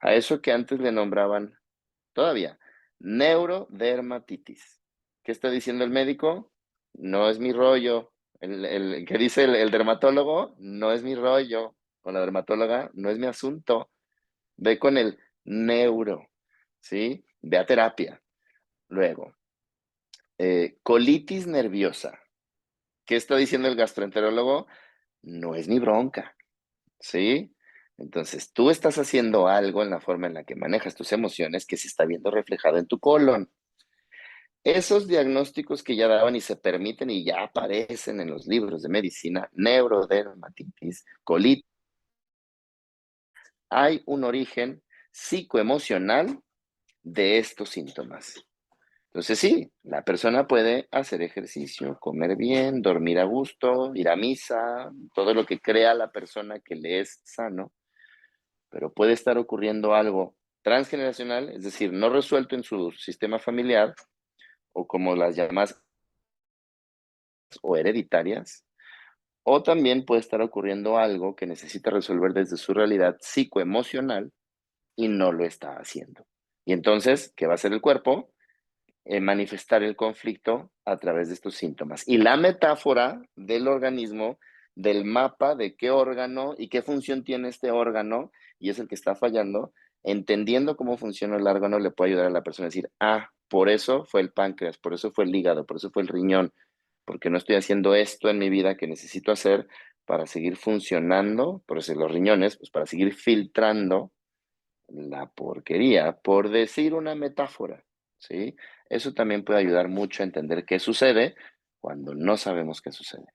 A eso que antes le nombraban todavía neurodermatitis. ¿Qué está diciendo el médico? No es mi rollo. ¿Qué dice el dermatólogo? No es mi rollo. Con la dermatóloga, no es mi asunto. Ve con el neuro, ¿sí? Ve a terapia. Luego, colitis nerviosa. ¿Qué está diciendo el gastroenterólogo? No es mi bronca, ¿sí? Entonces, tú estás haciendo algo en la forma en la que manejas tus emociones que se está viendo reflejado en tu colon. Esos diagnósticos que ya daban y se permiten y ya aparecen en los libros de medicina, neurodermatitis, colitis, hay un origen psicoemocional de estos síntomas. Entonces sí, la persona puede hacer ejercicio, comer bien, dormir a gusto, ir a misa, todo lo que crea la persona que le es sano, pero puede estar ocurriendo algo transgeneracional, es decir, no resuelto en su sistema familiar, o como las llamadas o hereditarias, o también puede estar ocurriendo algo que necesita resolver desde su realidad psicoemocional y no lo está haciendo. Y entonces, ¿qué va a hacer el cuerpo? Manifestar el conflicto a través de estos síntomas. Y la metáfora del organismo, del mapa de qué órgano y qué función tiene este órgano, y es el que está fallando, entendiendo cómo funciona el órgano, le puede ayudar a la persona a decir, ah, por eso fue el páncreas, por eso fue el hígado, por eso fue el riñón, porque no estoy haciendo esto en mi vida que necesito hacer para seguir funcionando, por eso los riñones, pues para seguir filtrando la porquería, por decir una metáfora, ¿sí? Eso también puede ayudar mucho a entender qué sucede cuando no sabemos qué sucede.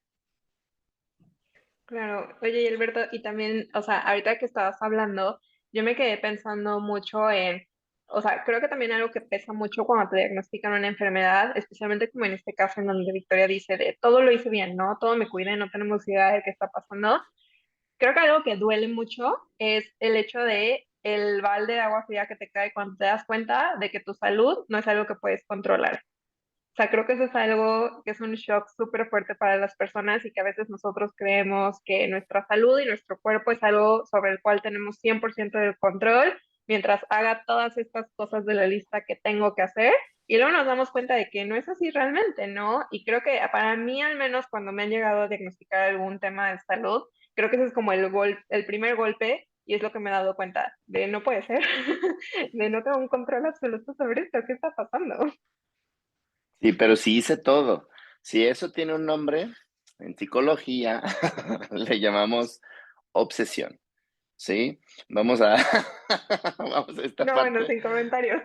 Claro, oye, y Alberto, y también, o sea, ahorita que estabas hablando, yo me quedé pensando mucho en, o sea, creo que también algo que pesa mucho cuando te diagnostican una enfermedad, especialmente como en este caso en donde Victoria dice de todo lo hice bien, ¿no? Todo me cuidé, no tenemos idea de qué está pasando. Creo que algo que duele mucho es el hecho de el balde de agua fría que te cae cuando te das cuenta de que tu salud no es algo que puedes controlar. O sea, creo que eso es algo que es un shock súper fuerte para las personas y que a veces nosotros creemos que nuestra salud y nuestro cuerpo es algo sobre el cual tenemos 100% del control mientras haga todas estas cosas de la lista que tengo que hacer. Y luego nos damos cuenta de que no es así realmente, ¿no? Y creo que para mí, al menos cuando me han llegado a diagnosticar algún tema de salud, creo que ese es como el primer golpe y es lo que me he dado cuenta de no puede ser, de no tengo un control absoluto sobre esto, ¿qué está pasando? Sí, pero si hice todo. Si eso tiene un nombre, en psicología le llamamos obsesión, ¿sí? Vamos a, vamos a esta No, bueno, parte. sin comentarios.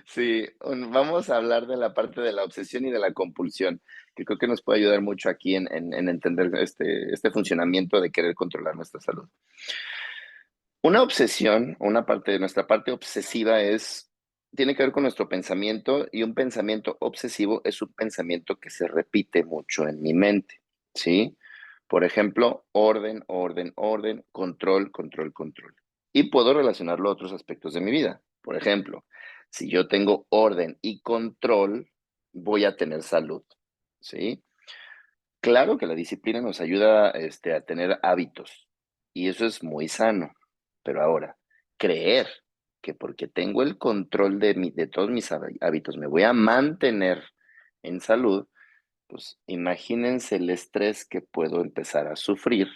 Sí, vamos a hablar de la parte de la obsesión y de la compulsión, que creo que nos puede ayudar mucho aquí en entender este funcionamiento de querer controlar nuestra salud. Una obsesión, una parte de nuestra parte obsesiva tiene que ver con nuestro pensamiento y un pensamiento obsesivo es un pensamiento que se repite mucho en mi mente, ¿sí? Por ejemplo, orden, orden, orden, control, control, control. Y puedo relacionarlo a otros aspectos de mi vida. Por ejemplo, si yo tengo orden y control, voy a tener salud, ¿sí? Claro que la disciplina nos ayuda, a tener hábitos y eso es muy sano. Pero ahora, creer que porque tengo el control de todos mis hábitos me voy a mantener en salud, pues imagínense el estrés que puedo empezar a sufrir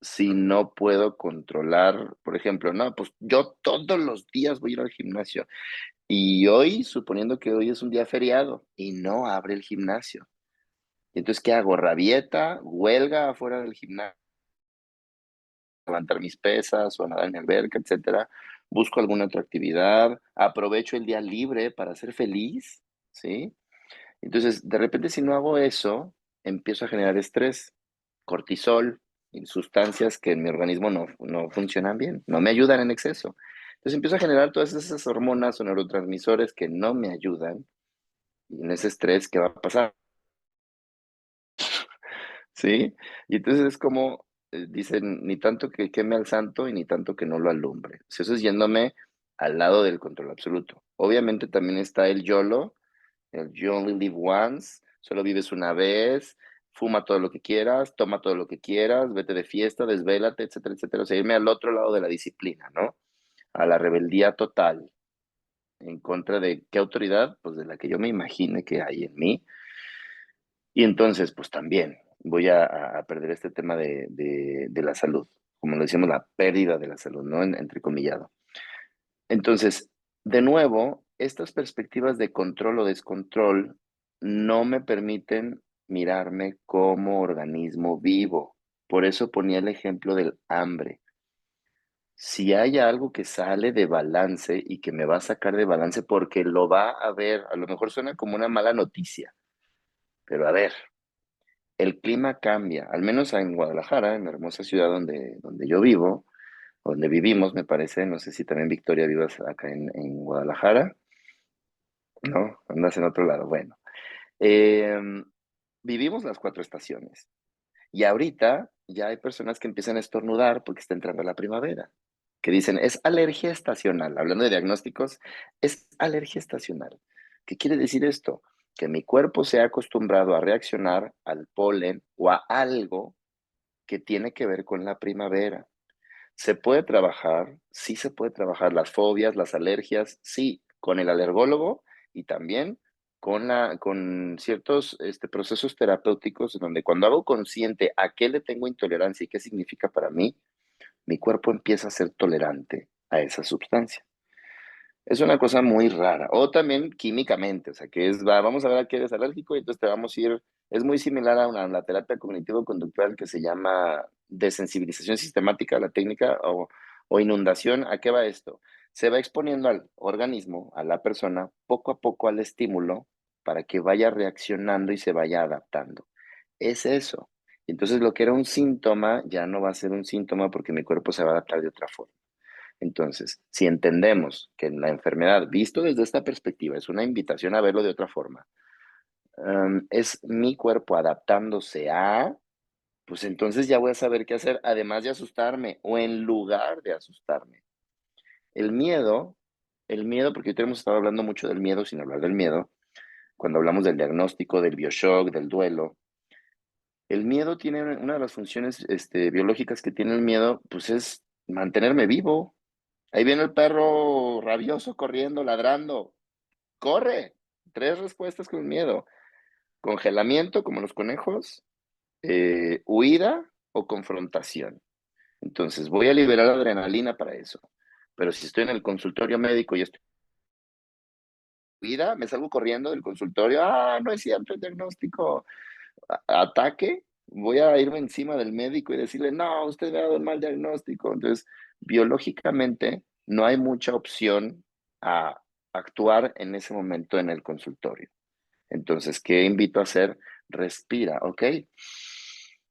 si no puedo controlar, por ejemplo, no, pues yo todos los días voy a ir al gimnasio y hoy, suponiendo que hoy es un día feriado y no abre el gimnasio. Entonces, ¿qué hago? ¿Rabieta? ¿Huelga afuera del gimnasio? ¿Levantar mis pesas o nadar en la alberca, etcétera? ¿Busco alguna otra actividad? ¿Aprovecho el día libre para ser feliz? ¿Sí? Entonces, de repente, si no hago eso, empiezo a generar estrés, cortisol, y sustancias que en mi organismo no funcionan bien, no me ayudan en exceso. Entonces empiezo a generar todas esas hormonas o neurotransmisores que no me ayudan y en ese estrés, ¿qué va a pasar? ¿Sí? Y entonces es como, dicen, ni tanto que queme al santo y ni tanto que no lo alumbre. O sea, eso es yéndome al lado del control absoluto. Obviamente también está el YOLO, el You Only Live Once, solo vives una vez, fuma todo lo que quieras, toma todo lo que quieras, vete de fiesta, desvélate, etcétera, etcétera. O sea, irme al otro lado de la disciplina, ¿no? A la rebeldía total, en contra de qué autoridad, pues de la que yo me imagine que hay en mí. Y entonces, pues también voy a perder este tema de la salud. como lo decimos, la pérdida de la salud, ¿no? Entrecomillado. Entonces, de nuevo, estas perspectivas de control o descontrol no me permiten mirarme como organismo vivo. Por eso ponía el ejemplo del hambre. Si hay algo que sale de balance y que me va a sacar de balance porque lo va a ver, a lo mejor suena como una mala noticia, pero a ver, el clima cambia, al menos en Guadalajara, en la hermosa ciudad donde yo vivo, donde vivimos, me parece, no sé si también Victoria vivas acá en Guadalajara, ¿no? Andas en otro lado, bueno. Em, Vivimos las 4 estaciones y ahorita ya hay personas que empiezan a estornudar porque está entrando la primavera, que dicen, es alergia estacional, hablando de diagnósticos, es alergia estacional. ¿Qué quiere decir esto? Que mi cuerpo se ha acostumbrado a reaccionar al polen o a algo que tiene que ver con la primavera. ¿Se puede trabajar? Sí se puede trabajar las fobias, las alergias, sí, con el alergólogo y también con ciertos procesos terapéuticos donde cuando hago consciente a qué le tengo intolerancia y qué significa para mí, mi cuerpo empieza a ser tolerante a esa sustancia. Es una cosa muy rara. O también químicamente, o sea, que vamos a ver a qué eres alérgico y entonces te vamos a ir, es muy similar a la terapia cognitivo-conductual que se llama desensibilización sistemática, la técnica, o inundación. ¿A qué va esto? Se va exponiendo al organismo, a la persona, poco a poco al estímulo para que vaya reaccionando y se vaya adaptando. Es eso. Entonces lo que era un síntoma ya no va a ser un síntoma porque mi cuerpo se va a adaptar de otra forma. Entonces, si entendemos que la enfermedad, visto desde esta perspectiva, es una invitación a verlo de otra forma, es mi cuerpo adaptándose a, pues entonces ya voy a saber qué hacer, además de asustarme o en lugar de asustarme. El miedo, porque ahorita hemos estado hablando mucho del miedo sin hablar del miedo, cuando hablamos del diagnóstico, del bioshock, del duelo, el miedo tiene una de las funciones biológicas que tiene el miedo, pues es mantenerme vivo. Ahí viene el perro rabioso corriendo, ladrando. Corre. 3 respuestas con miedo. Congelamiento, como los conejos, huida o confrontación. Entonces, voy a liberar adrenalina para eso. Pero si estoy en el consultorio médico y estoy en huida, me salgo corriendo del consultorio. Ah, no es cierto el diagnóstico. Ataque, voy a irme encima del médico y decirle, no, usted me ha dado un mal diagnóstico. Entonces, biológicamente, no hay mucha opción a actuar en ese momento en el consultorio. Entonces, ¿qué invito a hacer? Respira, ¿ok?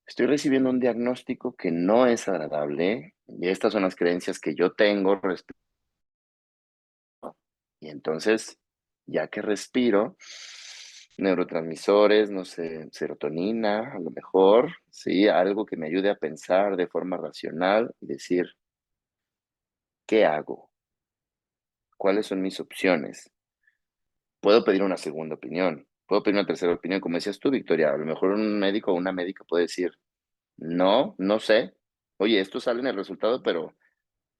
Estoy recibiendo un diagnóstico que no es agradable y estas son las creencias que yo tengo. Y entonces, ya que respiro, neurotransmisores, no sé, serotonina, a lo mejor, sí, algo que me ayude a pensar de forma racional y decir, ¿qué hago? ¿Cuáles son mis opciones? Puedo pedir una segunda opinión, puedo pedir una tercera opinión, como decías tú, Victoria, a lo mejor un médico o una médica puede decir, no, no sé, oye, esto sale en el resultado, pero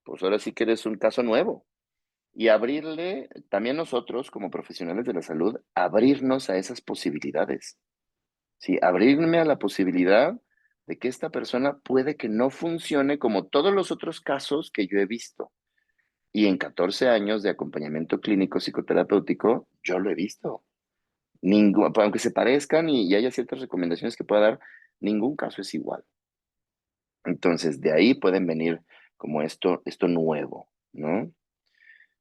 pues ahora sí que eres un caso nuevo. Y abrirle, también nosotros como profesionales de la salud, abrirnos a esas posibilidades. Sí, abrirme a la posibilidad de que esta persona puede que no funcione como todos los otros casos que yo he visto. Y en 14 años de acompañamiento clínico psicoterapéutico, yo lo he visto. Aunque se parezcan y haya ciertas recomendaciones que pueda dar, ningún caso es igual. Entonces, de ahí pueden venir como esto nuevo, ¿no?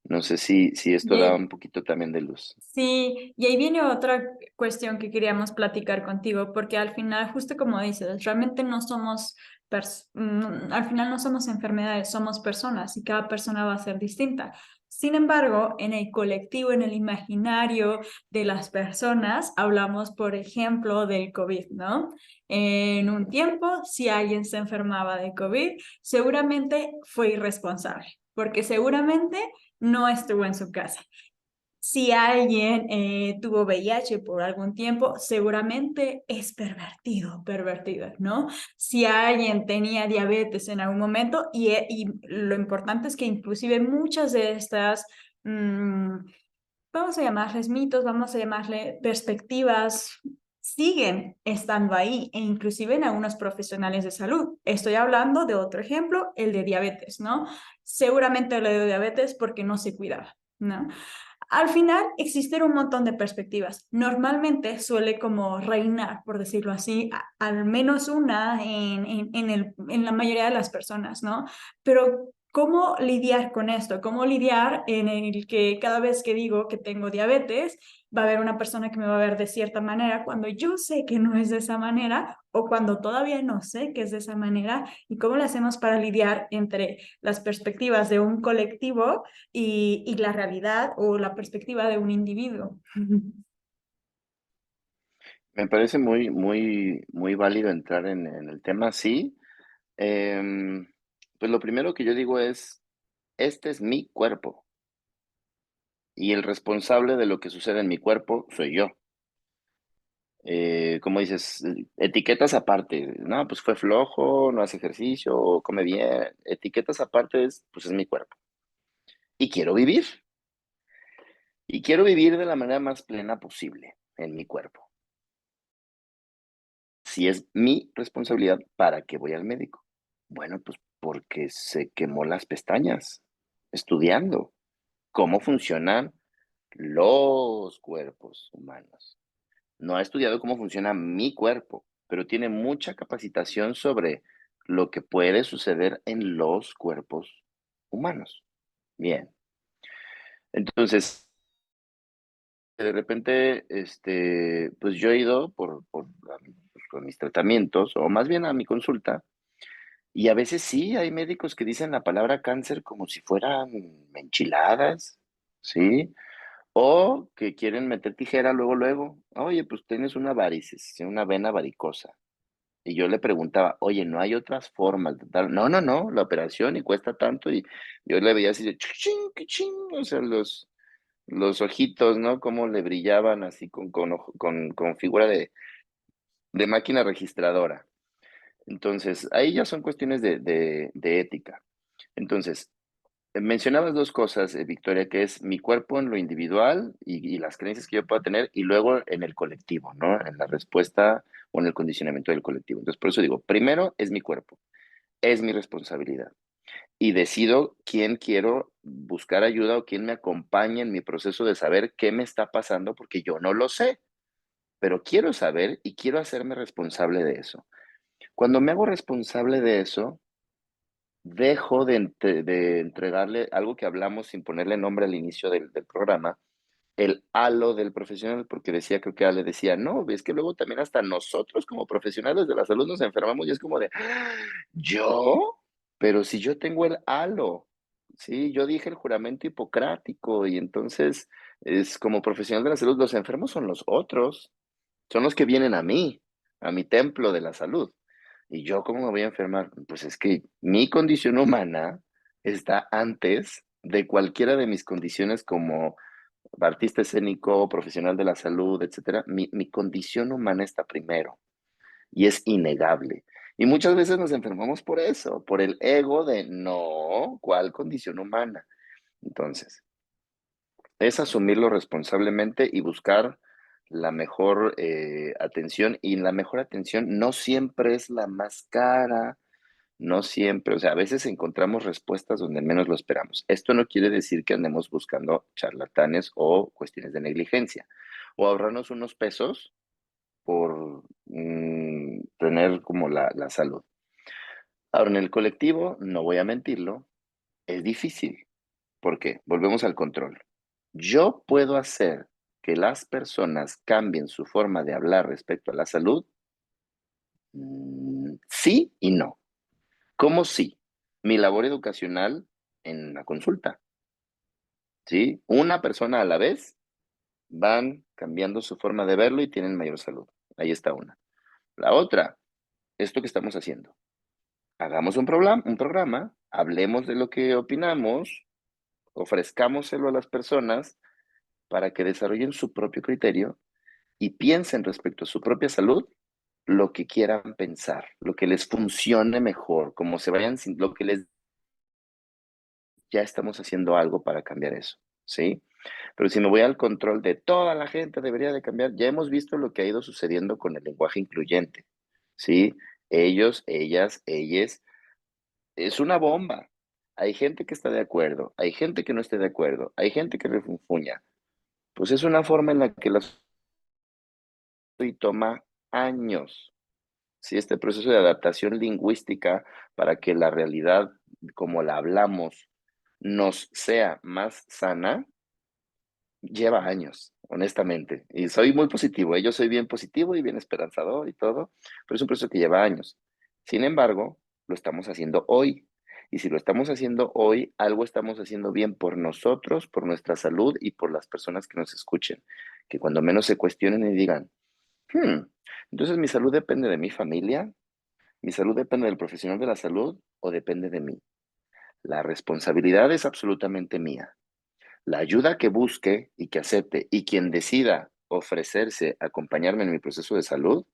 No sé si esto da un poquito también de luz. Sí, y ahí viene otra cuestión que queríamos platicar contigo, porque al final, justo como dices, realmente no somos, al final no somos enfermedades, somos personas y cada persona va a ser distinta. Sin embargo, en el colectivo, en el imaginario de las personas, hablamos, por ejemplo, del COVID, ¿no? En un tiempo, si alguien se enfermaba de COVID, seguramente fue irresponsable, porque seguramente no estuvo en su casa. Si alguien tuvo VIH por algún tiempo, seguramente es pervertido, ¿no? Si alguien tenía diabetes en algún momento, y lo importante es que inclusive muchas de estas, vamos a llamarles mitos, vamos a llamarle perspectivas siguen estando ahí e inclusive en algunos profesionales de salud. Estoy hablando de otro ejemplo, el de diabetes, ¿no? Seguramente le dio diabetes porque no se cuidaba, ¿no? Al final existen un montón de perspectivas. Normalmente suele como reinar, por decirlo así, al menos una en la mayoría de las personas, ¿no? Pero ¿cómo lidiar con esto? ¿Cómo lidiar en el que cada vez que digo que tengo diabetes, va a haber una persona que me va a ver de cierta manera cuando yo sé que no es de esa manera o cuando todavía no sé que es de esa manera? ¿Y cómo lo hacemos para lidiar entre las perspectivas de un colectivo y la realidad o la perspectiva de un individuo? Me parece muy válido entrar en el tema, sí. Em, pues lo primero que yo digo es, este es mi cuerpo y el responsable de lo que sucede en mi cuerpo soy yo. Como dices, etiquetas aparte, no, pues fue flojo, no hace ejercicio, o come bien, etiquetas aparte pues es mi cuerpo. Y y quiero vivir de la manera más plena posible en mi cuerpo. Si es mi responsabilidad, ¿para qué voy al médico? Bueno, pues porque se quemó las pestañas estudiando cómo funcionan los cuerpos humanos. No ha estudiado cómo funciona mi cuerpo, pero tiene mucha capacitación sobre lo que puede suceder en los cuerpos humanos. Bien, entonces, de repente, pues yo he ido con mis tratamientos, o más bien a mi consulta, y a veces sí hay médicos que dicen la palabra cáncer como si fueran enchiladas, ¿sí? O que quieren meter tijera luego, luego. Oye, pues tienes una varices, ¿sí? Una vena varicosa. Y yo le preguntaba, oye, ¿no hay otras formas de tal? No, no, no, la operación y cuesta tanto. Y yo le veía así de ching, ching, o sea, los ojitos, ¿no? Cómo le brillaban así con figura de máquina registradora. Entonces, ahí ya son cuestiones de ética. Entonces, mencionabas dos cosas, Victoria, que es mi cuerpo en lo individual y las creencias que yo pueda tener, y luego en el colectivo, ¿no? En la respuesta o en el condicionamiento del colectivo. Entonces, por eso digo, primero es mi cuerpo, es mi responsabilidad. Y decido quién quiero buscar ayuda o quién me acompaña en mi proceso de saber qué me está pasando, porque yo no lo sé, pero quiero saber y quiero hacerme responsable de eso. Cuando me hago responsable de eso, dejo de entregarle algo que hablamos sin ponerle nombre al inicio del programa, el halo del profesional, porque decía, creo que Ale decía, no, es que luego también hasta nosotros como profesionales de la salud nos enfermamos y es como de, "Ah, ¿yo? Pero si yo tengo el halo, sí, yo dije el juramento hipocrático y entonces es como profesional de la salud, los enfermos son los otros, son los que vienen a mi templo de la salud. ¿Y yo cómo me voy a enfermar? Pues es que mi condición humana está antes de cualquiera de mis condiciones como artista escénico, profesional de la salud, etcétera. Mi condición humana está primero y es innegable. Y muchas veces nos enfermamos por eso, por el ego de no, ¿cuál condición humana? Entonces, es asumirlo responsablemente y buscar la mejor atención. Y la mejor atención no siempre es la más cara, no siempre, o sea, a veces encontramos respuestas donde menos lo esperamos. Esto no quiere decir que andemos buscando charlatanes o cuestiones de negligencia o ahorrarnos unos pesos por tener como la salud. Ahora, en el colectivo, no voy a mentirlo, es difícil. ¿Por qué? Volvemos al control. Yo puedo hacer que las personas cambien su forma de hablar respecto a la salud. Sí y no. ¿Cómo sí? Mi labor educacional en la consulta, ¿sí? Una persona a la vez van cambiando su forma de verlo y tienen mayor salud. Ahí está una. La otra, esto que estamos haciendo. Hagamos un programa, hablemos de lo que opinamos, ofrezcámoselo a las personas para que desarrollen su propio criterio y piensen respecto a su propia salud lo que quieran pensar, lo que les funcione mejor, como se vayan, lo que les ya estamos haciendo algo para cambiar eso, ¿sí? Pero si me voy al control de toda la gente debería de cambiar, ya hemos visto lo que ha ido sucediendo con el lenguaje incluyente, ¿sí? Ellos, ellas, ellas, es una bomba. Hay gente que está de acuerdo, hay gente que no está de acuerdo, hay gente que refunfuña. Pues es una forma en la que la y toma años. Sí, este proceso de adaptación lingüística para que la realidad como la hablamos nos sea más sana, lleva años, honestamente. Y soy muy positivo, yo soy bien positivo y bien esperanzador y todo, pero es un proceso que lleva años. Sin embargo, lo estamos haciendo hoy. Y si lo estamos haciendo hoy, algo estamos haciendo bien por nosotros, por nuestra salud y por las personas que nos escuchen. Que cuando menos se cuestionen y digan, "Hmm, entonces mi salud depende de mi familia, mi salud depende del profesional de la salud o depende de mí. La responsabilidad es absolutamente mía. La ayuda que busque y que acepte y quien decida ofrecerse a acompañarme en mi proceso de salud,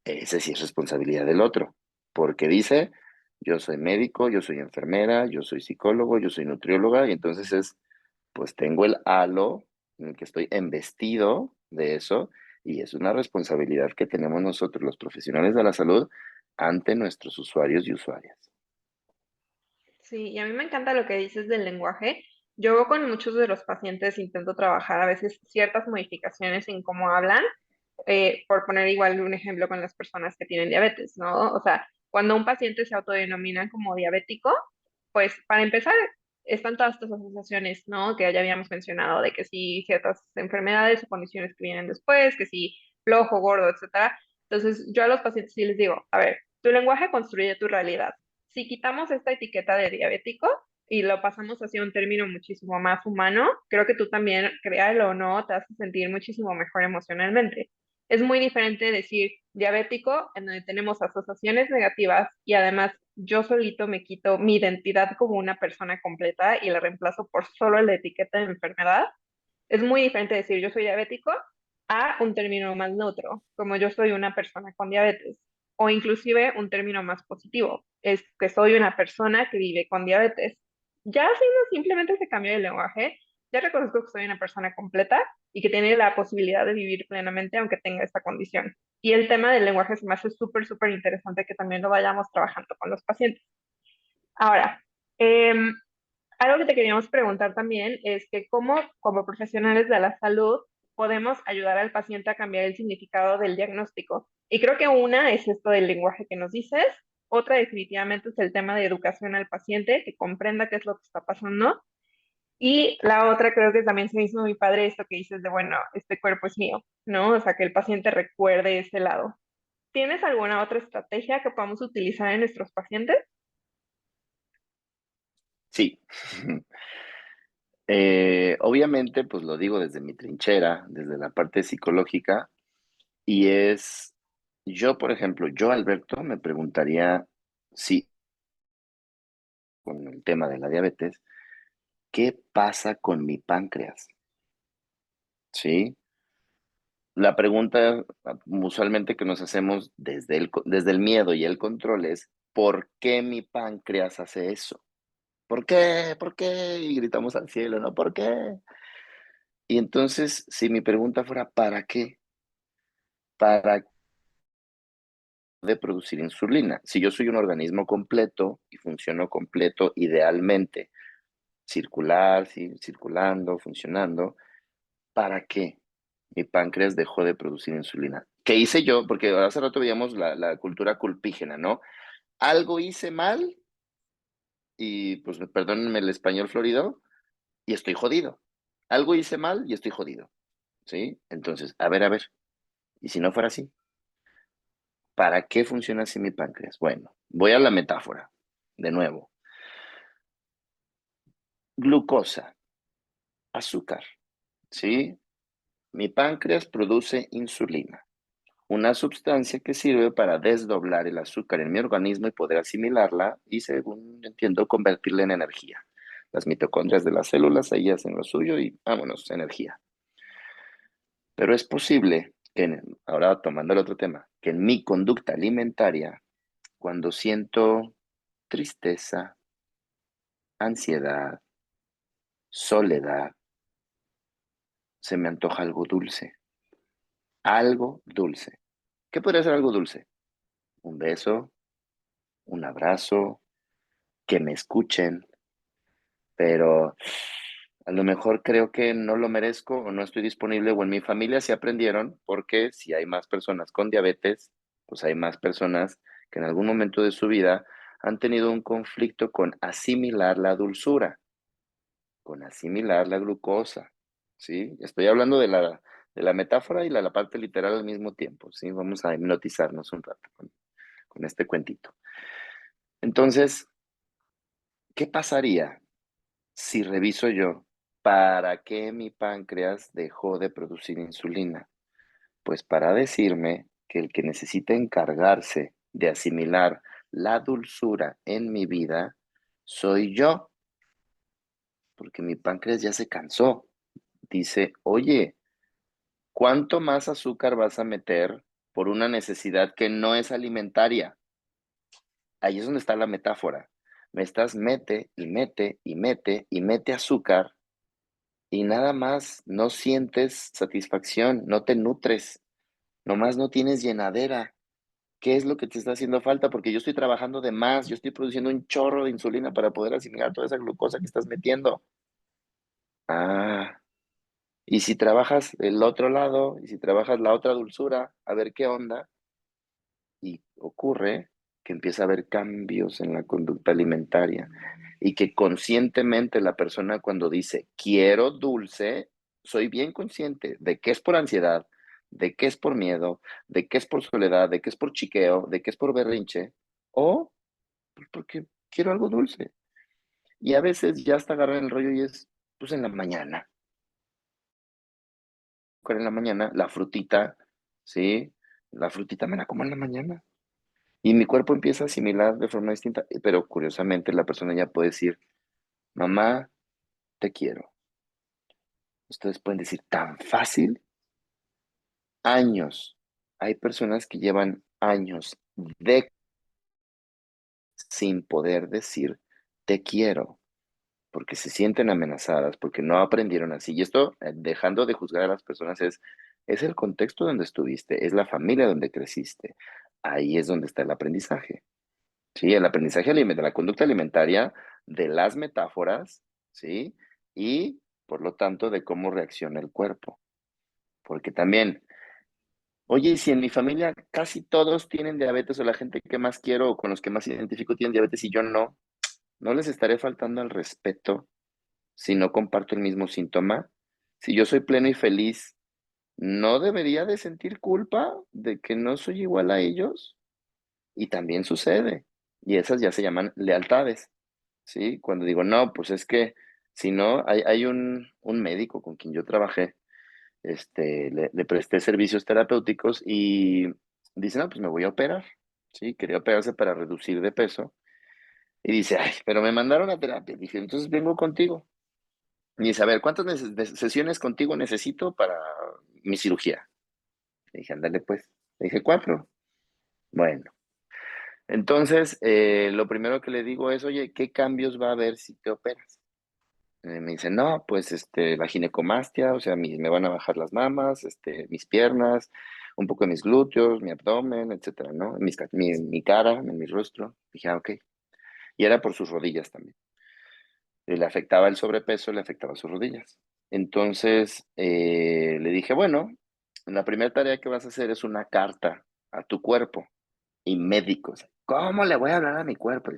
ese sí es responsabilidad del otro, porque dice, yo soy médico, yo soy enfermera, yo soy psicólogo, yo soy nutrióloga, y entonces es, pues tengo el halo en el que estoy embestido de eso, y es una responsabilidad que tenemos nosotros, los profesionales de la salud, ante nuestros usuarios y usuarias. Sí, y a mí me encanta lo que dices del lenguaje. Yo con muchos de los pacientes intento trabajar a veces ciertas modificaciones en cómo hablan, por poner igual un ejemplo con las personas que tienen diabetes, ¿no? O sea, cuando un paciente se autodenomina como diabético, pues para empezar, están todas estas asociaciones, ¿no? Que ya habíamos mencionado, de que sí, ciertas enfermedades o condiciones que vienen después, que sí, flojo, gordo, etcétera. Entonces, yo a los pacientes sí les digo, a ver, tu lenguaje construye tu realidad. Si quitamos esta etiqueta de diabético y lo pasamos hacia un término muchísimo más humano, creo que tú también, créalo o no, te hace sentir muchísimo mejor emocionalmente. Es muy diferente decir diabético, en donde tenemos asociaciones negativas y además yo solito me quito mi identidad como una persona completa y la reemplazo por solo la etiqueta de enfermedad. Es muy diferente decir yo soy diabético a un término más neutro, como yo soy una persona con diabetes, o inclusive un término más positivo, es que soy una persona que vive con diabetes. Ya haciendo simplemente ese cambio de lenguaje, ya reconozco que soy una persona completa y que tiene la posibilidad de vivir plenamente aunque tenga esta condición. Y el tema del lenguaje se me hace súper, súper interesante que también lo vayamos trabajando con los pacientes. Ahora, algo que te queríamos preguntar también es que cómo, como profesionales de la salud, podemos ayudar al paciente a cambiar el significado del diagnóstico. Y creo que una es esto del lenguaje que nos dices, otra definitivamente es el tema de educación al paciente, que comprenda qué es lo que está pasando. Y la otra creo que también se me hizo muy padre esto que dices de, bueno, este cuerpo es mío, ¿no? O sea, que el paciente recuerde ese lado. ¿Tienes alguna otra estrategia que podamos utilizar en nuestros pacientes? Sí. Obviamente, pues lo digo desde mi trinchera, desde la parte psicológica, y es, yo, por ejemplo, yo, Alberto, me preguntaría si, con el tema de la diabetes, ¿qué pasa con mi páncreas? ¿Sí? La pregunta usualmente que nos hacemos desde el miedo y el control es, ¿por qué mi páncreas hace eso? ¿Por qué? ¿Por qué? Y gritamos al cielo, ¿no? ¿Por qué? Y entonces, si mi pregunta fuera, ¿para qué? Para de producir insulina. Si yo soy un organismo completo y funciono completo, idealmente, circular, ¿sí? Circulando, funcionando, ¿para qué mi páncreas dejó de producir insulina? ¿Qué hice yo? Porque hace rato veíamos la cultura culpígena, ¿no? Algo hice mal y, pues, perdónenme el español florido, y estoy jodido. Algo hice mal y estoy jodido, ¿sí? Entonces, a ver, ¿y si no fuera así? ¿Para qué funciona así mi páncreas? Bueno, voy a la metáfora, de nuevo. Glucosa, azúcar, ¿sí? Mi páncreas produce insulina, una sustancia que sirve para desdoblar el azúcar en mi organismo y poder asimilarla y, según entiendo, convertirla en energía. Las mitocondrias de las células, ahí hacen lo suyo y vámonos, energía. Pero es posible que, ahora tomando el otro tema, que en mi conducta alimentaria, cuando siento tristeza, ansiedad, soledad, se me antoja algo dulce. Algo dulce. ¿Qué podría ser algo dulce? Un beso, un abrazo, que me escuchen, pero a lo mejor creo que no lo merezco o no estoy disponible o en mi familia sí aprendieron porque si hay más personas con diabetes, pues hay más personas que en algún momento de su vida han tenido un conflicto con asimilar la dulzura, con asimilar la glucosa, ¿sí? Estoy hablando de la metáfora y la parte literal al mismo tiempo, ¿sí? Vamos a hipnotizarnos un rato con este cuentito. Entonces, ¿qué pasaría si reviso yo para qué mi páncreas dejó de producir insulina? Pues para decirme que el que necesita encargarse de asimilar la dulzura en mi vida soy yo, porque mi páncreas ya se cansó. Dice, oye, ¿cuánto más azúcar vas a meter por una necesidad que no es alimentaria? Ahí es donde está la metáfora. Me estás mete y mete y mete y mete azúcar y nada más no sientes satisfacción, no te nutres, nomás no tienes llenadera. ¿Qué es lo que te está haciendo falta? Porque yo estoy trabajando de más, yo estoy produciendo un chorro de insulina para poder asimilar toda esa glucosa que estás metiendo. Ah, y si trabajas el otro lado, y si trabajas la otra dulzura, a ver qué onda, y ocurre que empieza a haber cambios en la conducta alimentaria y que conscientemente la persona cuando dice quiero dulce, soy bien consciente de que es por ansiedad, de que es por miedo, de que es por soledad, de que es por chiqueo, de que es por berrinche o porque quiero algo dulce. Y a veces ya hasta agarran el rollo y es pues en la mañana. En la mañana, la frutita, ¿sí? La frutita me la como en la mañana. Y mi cuerpo empieza a asimilar de forma distinta, pero curiosamente la persona ya puede decir, mamá, te quiero. Ustedes pueden decir tan fácil, años. Hay personas que llevan años de sin poder decir te quiero, porque se sienten amenazadas, porque no aprendieron así. Y esto, dejando de juzgar a las personas, es el contexto donde estuviste, es la familia donde creciste. Ahí es donde está el aprendizaje. Sí, el aprendizaje de la conducta alimentaria, de las metáforas, ¿sí? Y por lo tanto de cómo reacciona el cuerpo. Porque también, oye, y si en mi familia casi todos tienen diabetes o la gente que más quiero o con los que más identifico tienen diabetes y yo no, ¿no les estaré faltando al respeto si no comparto el mismo síntoma? Si yo soy pleno y feliz, ¿no debería de sentir culpa de que no soy igual a ellos? Y también sucede. Y esas ya se llaman lealtades. ¿Sí? Cuando digo, no, pues es que si no, hay un médico con quien yo trabajé, le presté servicios terapéuticos y dice, no, pues me voy a operar, ¿sí? Quería operarse para reducir de peso. Y dice, ay, pero me mandaron a terapia. Dije, entonces vengo contigo. Y dice, a ver, ¿cuántas sesiones contigo necesito para mi cirugía? Le dije, ándale pues. Le dije, 4. Bueno, entonces, lo primero que le digo es, oye, ¿qué cambios va a haber si te operas? Me dice, no, pues la ginecomastia, o sea, me van a bajar las mamas, mis piernas, un poco de mis glúteos, mi abdomen, etcétera, ¿no? Mi cara, en mi rostro. Dije, ah, ok. Y era por sus rodillas también. Le afectaba el sobrepeso, le afectaba sus rodillas. Entonces, le dije, bueno, la primera tarea que vas a hacer es una carta a tu cuerpo y médicos. ¿Cómo le voy a hablar a mi cuerpo?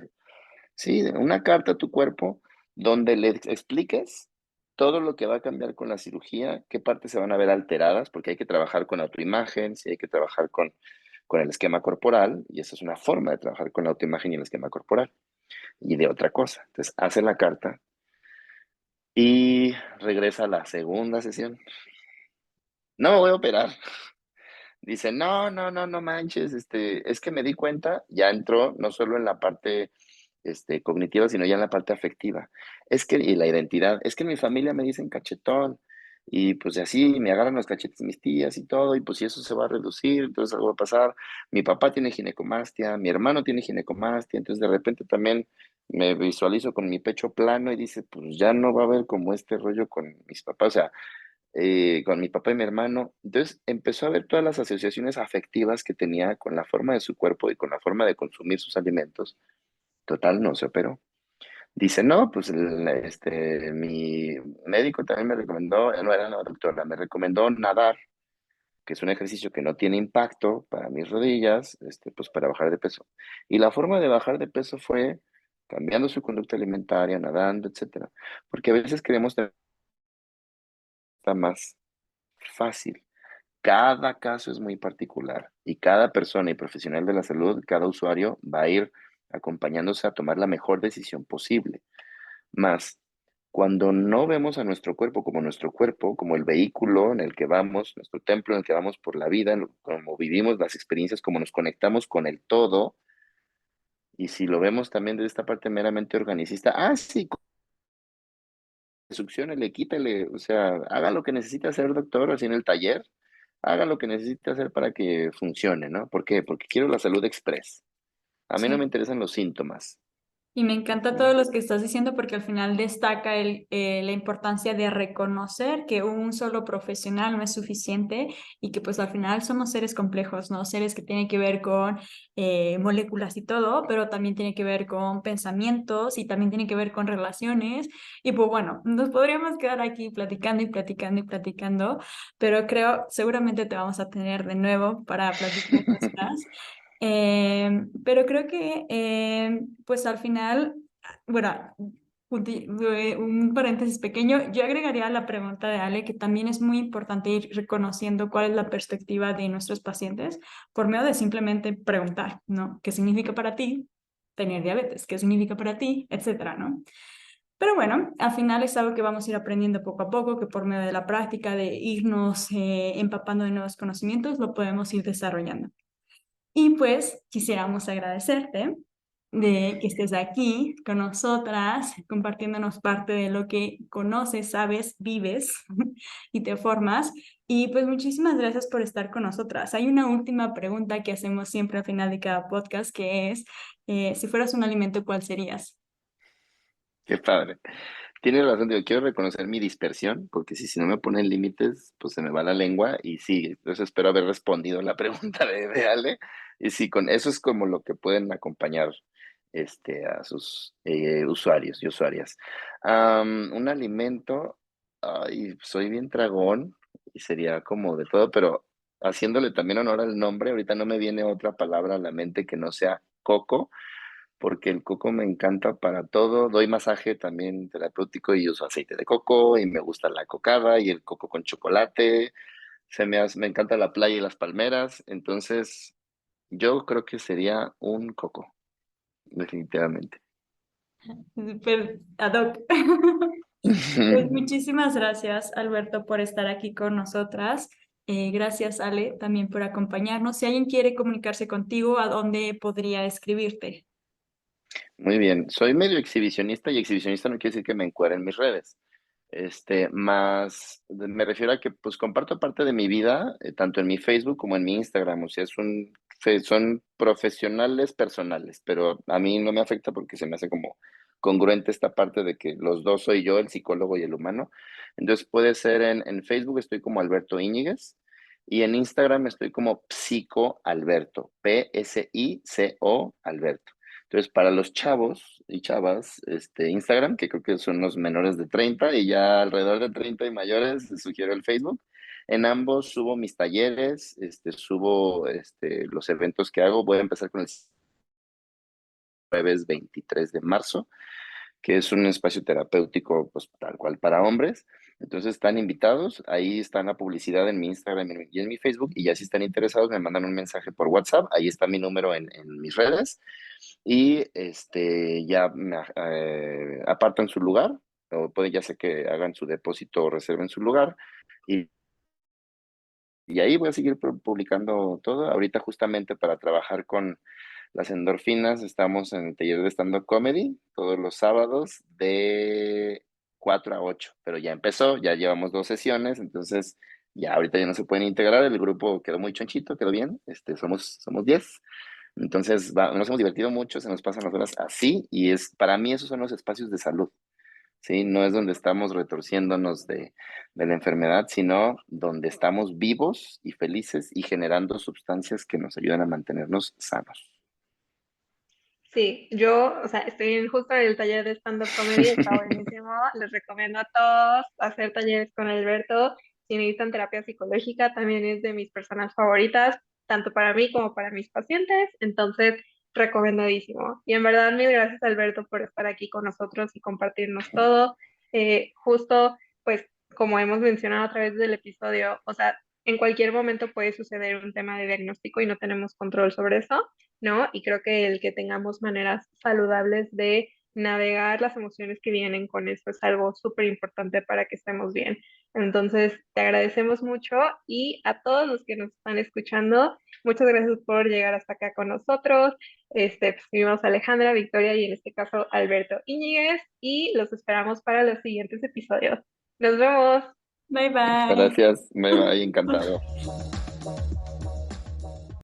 Sí, una carta a tu cuerpo donde le expliques todo lo que va a cambiar con la cirugía, qué partes se van a ver alteradas, porque hay que trabajar con autoimagen, sí hay que trabajar con el esquema corporal, y esa es una forma de trabajar con la autoimagen y el esquema corporal, y de otra cosa. Entonces, hace la carta y regresa a la segunda sesión. No me voy a operar. Dice, no, no, no, no manches, es que me di cuenta, ya entró no solo en la parte cognitiva, sino ya en la parte afectiva. Y la identidad, es que en mi familia me dicen cachetón, y pues así me agarran los cachetes mis tías y todo, y pues si eso se va a reducir, entonces algo va a pasar. Mi papá tiene ginecomastia, mi hermano tiene ginecomastia, entonces de repente también me visualizo con mi pecho plano y dice, pues ya no va a haber como este rollo con mis papás, o sea, con mi papá y mi hermano. Entonces empezó a ver todas las asociaciones afectivas que tenía con la forma de su cuerpo y con la forma de consumir sus alimentos. Total, no se operó. Dice, no, pues mi médico también me recomendó, no era la doctora, me recomendó nadar, que es un ejercicio que no tiene impacto para mis rodillas, pues para bajar de peso. Y la forma de bajar de peso fue cambiando su conducta alimentaria, nadando, etcétera. Porque a veces queremos tener más fácil. Cada caso es muy particular y cada persona y profesional de la salud, cada usuario va a ir acompañándose a tomar la mejor decisión posible. Más, cuando no vemos a nuestro cuerpo, como el vehículo en el que vamos, nuestro templo en el que vamos por la vida, como vivimos las experiencias, como nos conectamos con el todo, y si lo vemos también de esta parte meramente organicista, sí, succiónele, quítale, o sea, haga lo que necesite hacer, doctor, así en el taller, haga lo que necesite hacer para que funcione, ¿no? ¿Por qué? Porque quiero la salud express. A mí no me Sí. interesan los síntomas. Y me encanta todo Ujú. lo que estás diciendo porque al final destaca la importancia de reconocer que un solo profesional no es suficiente y que pues al final somos seres complejos, ¿no? Seres que tienen que ver con moléculas y todo, pero también tiene que ver con pensamientos y también tiene que ver con relaciones. Y pues bueno, nos podríamos quedar aquí platicando y platicando y platicando, pero creo seguramente te vamos a tener de nuevo para platicar más. Pero creo que, pues al final, bueno, un paréntesis pequeño, yo agregaría la pregunta de Ale, que también es muy importante ir reconociendo cuál es la perspectiva de nuestros pacientes por medio de simplemente preguntar, ¿no? ¿Qué significa para ti tener diabetes? ¿Qué significa para ti? Etcétera, ¿no? Pero bueno, al final es algo que vamos a ir aprendiendo poco a poco, que por medio de la práctica, de irnos empapando de nuevos conocimientos, lo podemos ir desarrollando. Y pues quisiéramos agradecerte de que estés aquí con nosotras, compartiéndonos parte de lo que conoces, sabes, vives y te formas. Y pues muchísimas gracias por estar con nosotras. Hay una última pregunta que hacemos siempre al final de cada podcast, que es, si fueras un alimento, ¿cuál serías? Qué padre. Tienes razón, digo, quiero reconocer mi dispersión, porque si no me ponen límites, pues se me va la lengua y sí, entonces espero haber respondido la pregunta de Ale. Y sí, con eso es como lo que pueden acompañar a sus usuarios y usuarias. Un alimento, ay, soy bien tragón y sería como de todo, pero haciéndole también honor al nombre, ahorita no me viene otra palabra a la mente que no sea coco porque el coco me encanta para todo. Doy masaje también terapéutico y uso aceite de coco y me gusta la cocada y el coco con chocolate. Me encanta la playa y las palmeras. Entonces, yo creo que sería un coco, definitivamente. Súper ad hoc. Pues muchísimas gracias, Alberto, por estar aquí con nosotras. Gracias, Ale, también por acompañarnos. Si alguien quiere comunicarse contigo, ¿a dónde podría escribirte? Muy bien, soy medio exhibicionista y exhibicionista no quiere decir que me encuere en mis redes. Me refiero a que pues comparto parte de mi vida, tanto en mi Facebook como en mi Instagram, o sea, son profesionales personales, pero a mí no me afecta porque se me hace como congruente esta parte de que los dos soy yo, el psicólogo y el humano. Entonces puede ser en Facebook estoy como Alberto Íñiguez y en Instagram estoy como Psico Alberto, Psico Alberto. Entonces, para los chavos y chavas, Instagram, que creo que son los menores de 30 y ya alrededor de 30 y mayores, les sugiero el Facebook. En ambos subo mis talleres, subo los eventos que hago. Voy a empezar con el jueves 23 de marzo, que es un espacio terapéutico, pues tal cual para hombres. Entonces están invitados, ahí está la publicidad en mi Instagram y en mi Facebook, y ya si están interesados me mandan un mensaje por WhatsApp, ahí está mi número en mis redes, y ya apartan su lugar, o pueden ya sea que hagan su depósito o reserven su lugar, y, y ahí voy a seguir publicando todo. Ahorita justamente para trabajar con las endorfinas, estamos en el taller de stand-up comedy todos los sábados de 4 a 8, pero ya empezó, ya llevamos 2 sesiones, entonces ya ahorita ya no se pueden integrar, el grupo quedó muy chonchito, quedó bien, somos 10, entonces nos hemos divertido mucho, se nos pasan las horas así, y para mí esos son los espacios de salud, ¿sí? No es donde estamos retorciéndonos de la enfermedad, sino donde estamos vivos y felices y generando sustancias que nos ayudan a mantenernos sanos. Sí, yo, o sea, justo en el taller de stand-up comedy, está buenísimo. Les recomiendo a todos hacer talleres con Alberto. Si necesitan terapia psicológica, también es de mis personas favoritas, tanto para mí como para mis pacientes. Entonces, recomendadísimo. Y en verdad, mil gracias, Alberto, por estar aquí con nosotros y compartirnos todo. Justo, pues, como hemos mencionado a través del episodio, o sea, en cualquier momento puede suceder un tema de diagnóstico y no tenemos control sobre eso, ¿no? Y creo que el que tengamos maneras saludables de navegar las emociones que vienen con eso es algo súper importante para que estemos bien. Entonces, te agradecemos mucho y a todos los que nos están escuchando, muchas gracias por llegar hasta acá con nosotros. Pues, tuvimos a Alejandra, Victoria y en este caso Alberto Íñiguez y los esperamos para los siguientes episodios. Nos vemos. Bye Muchas bye. gracias, bye bye, encantado.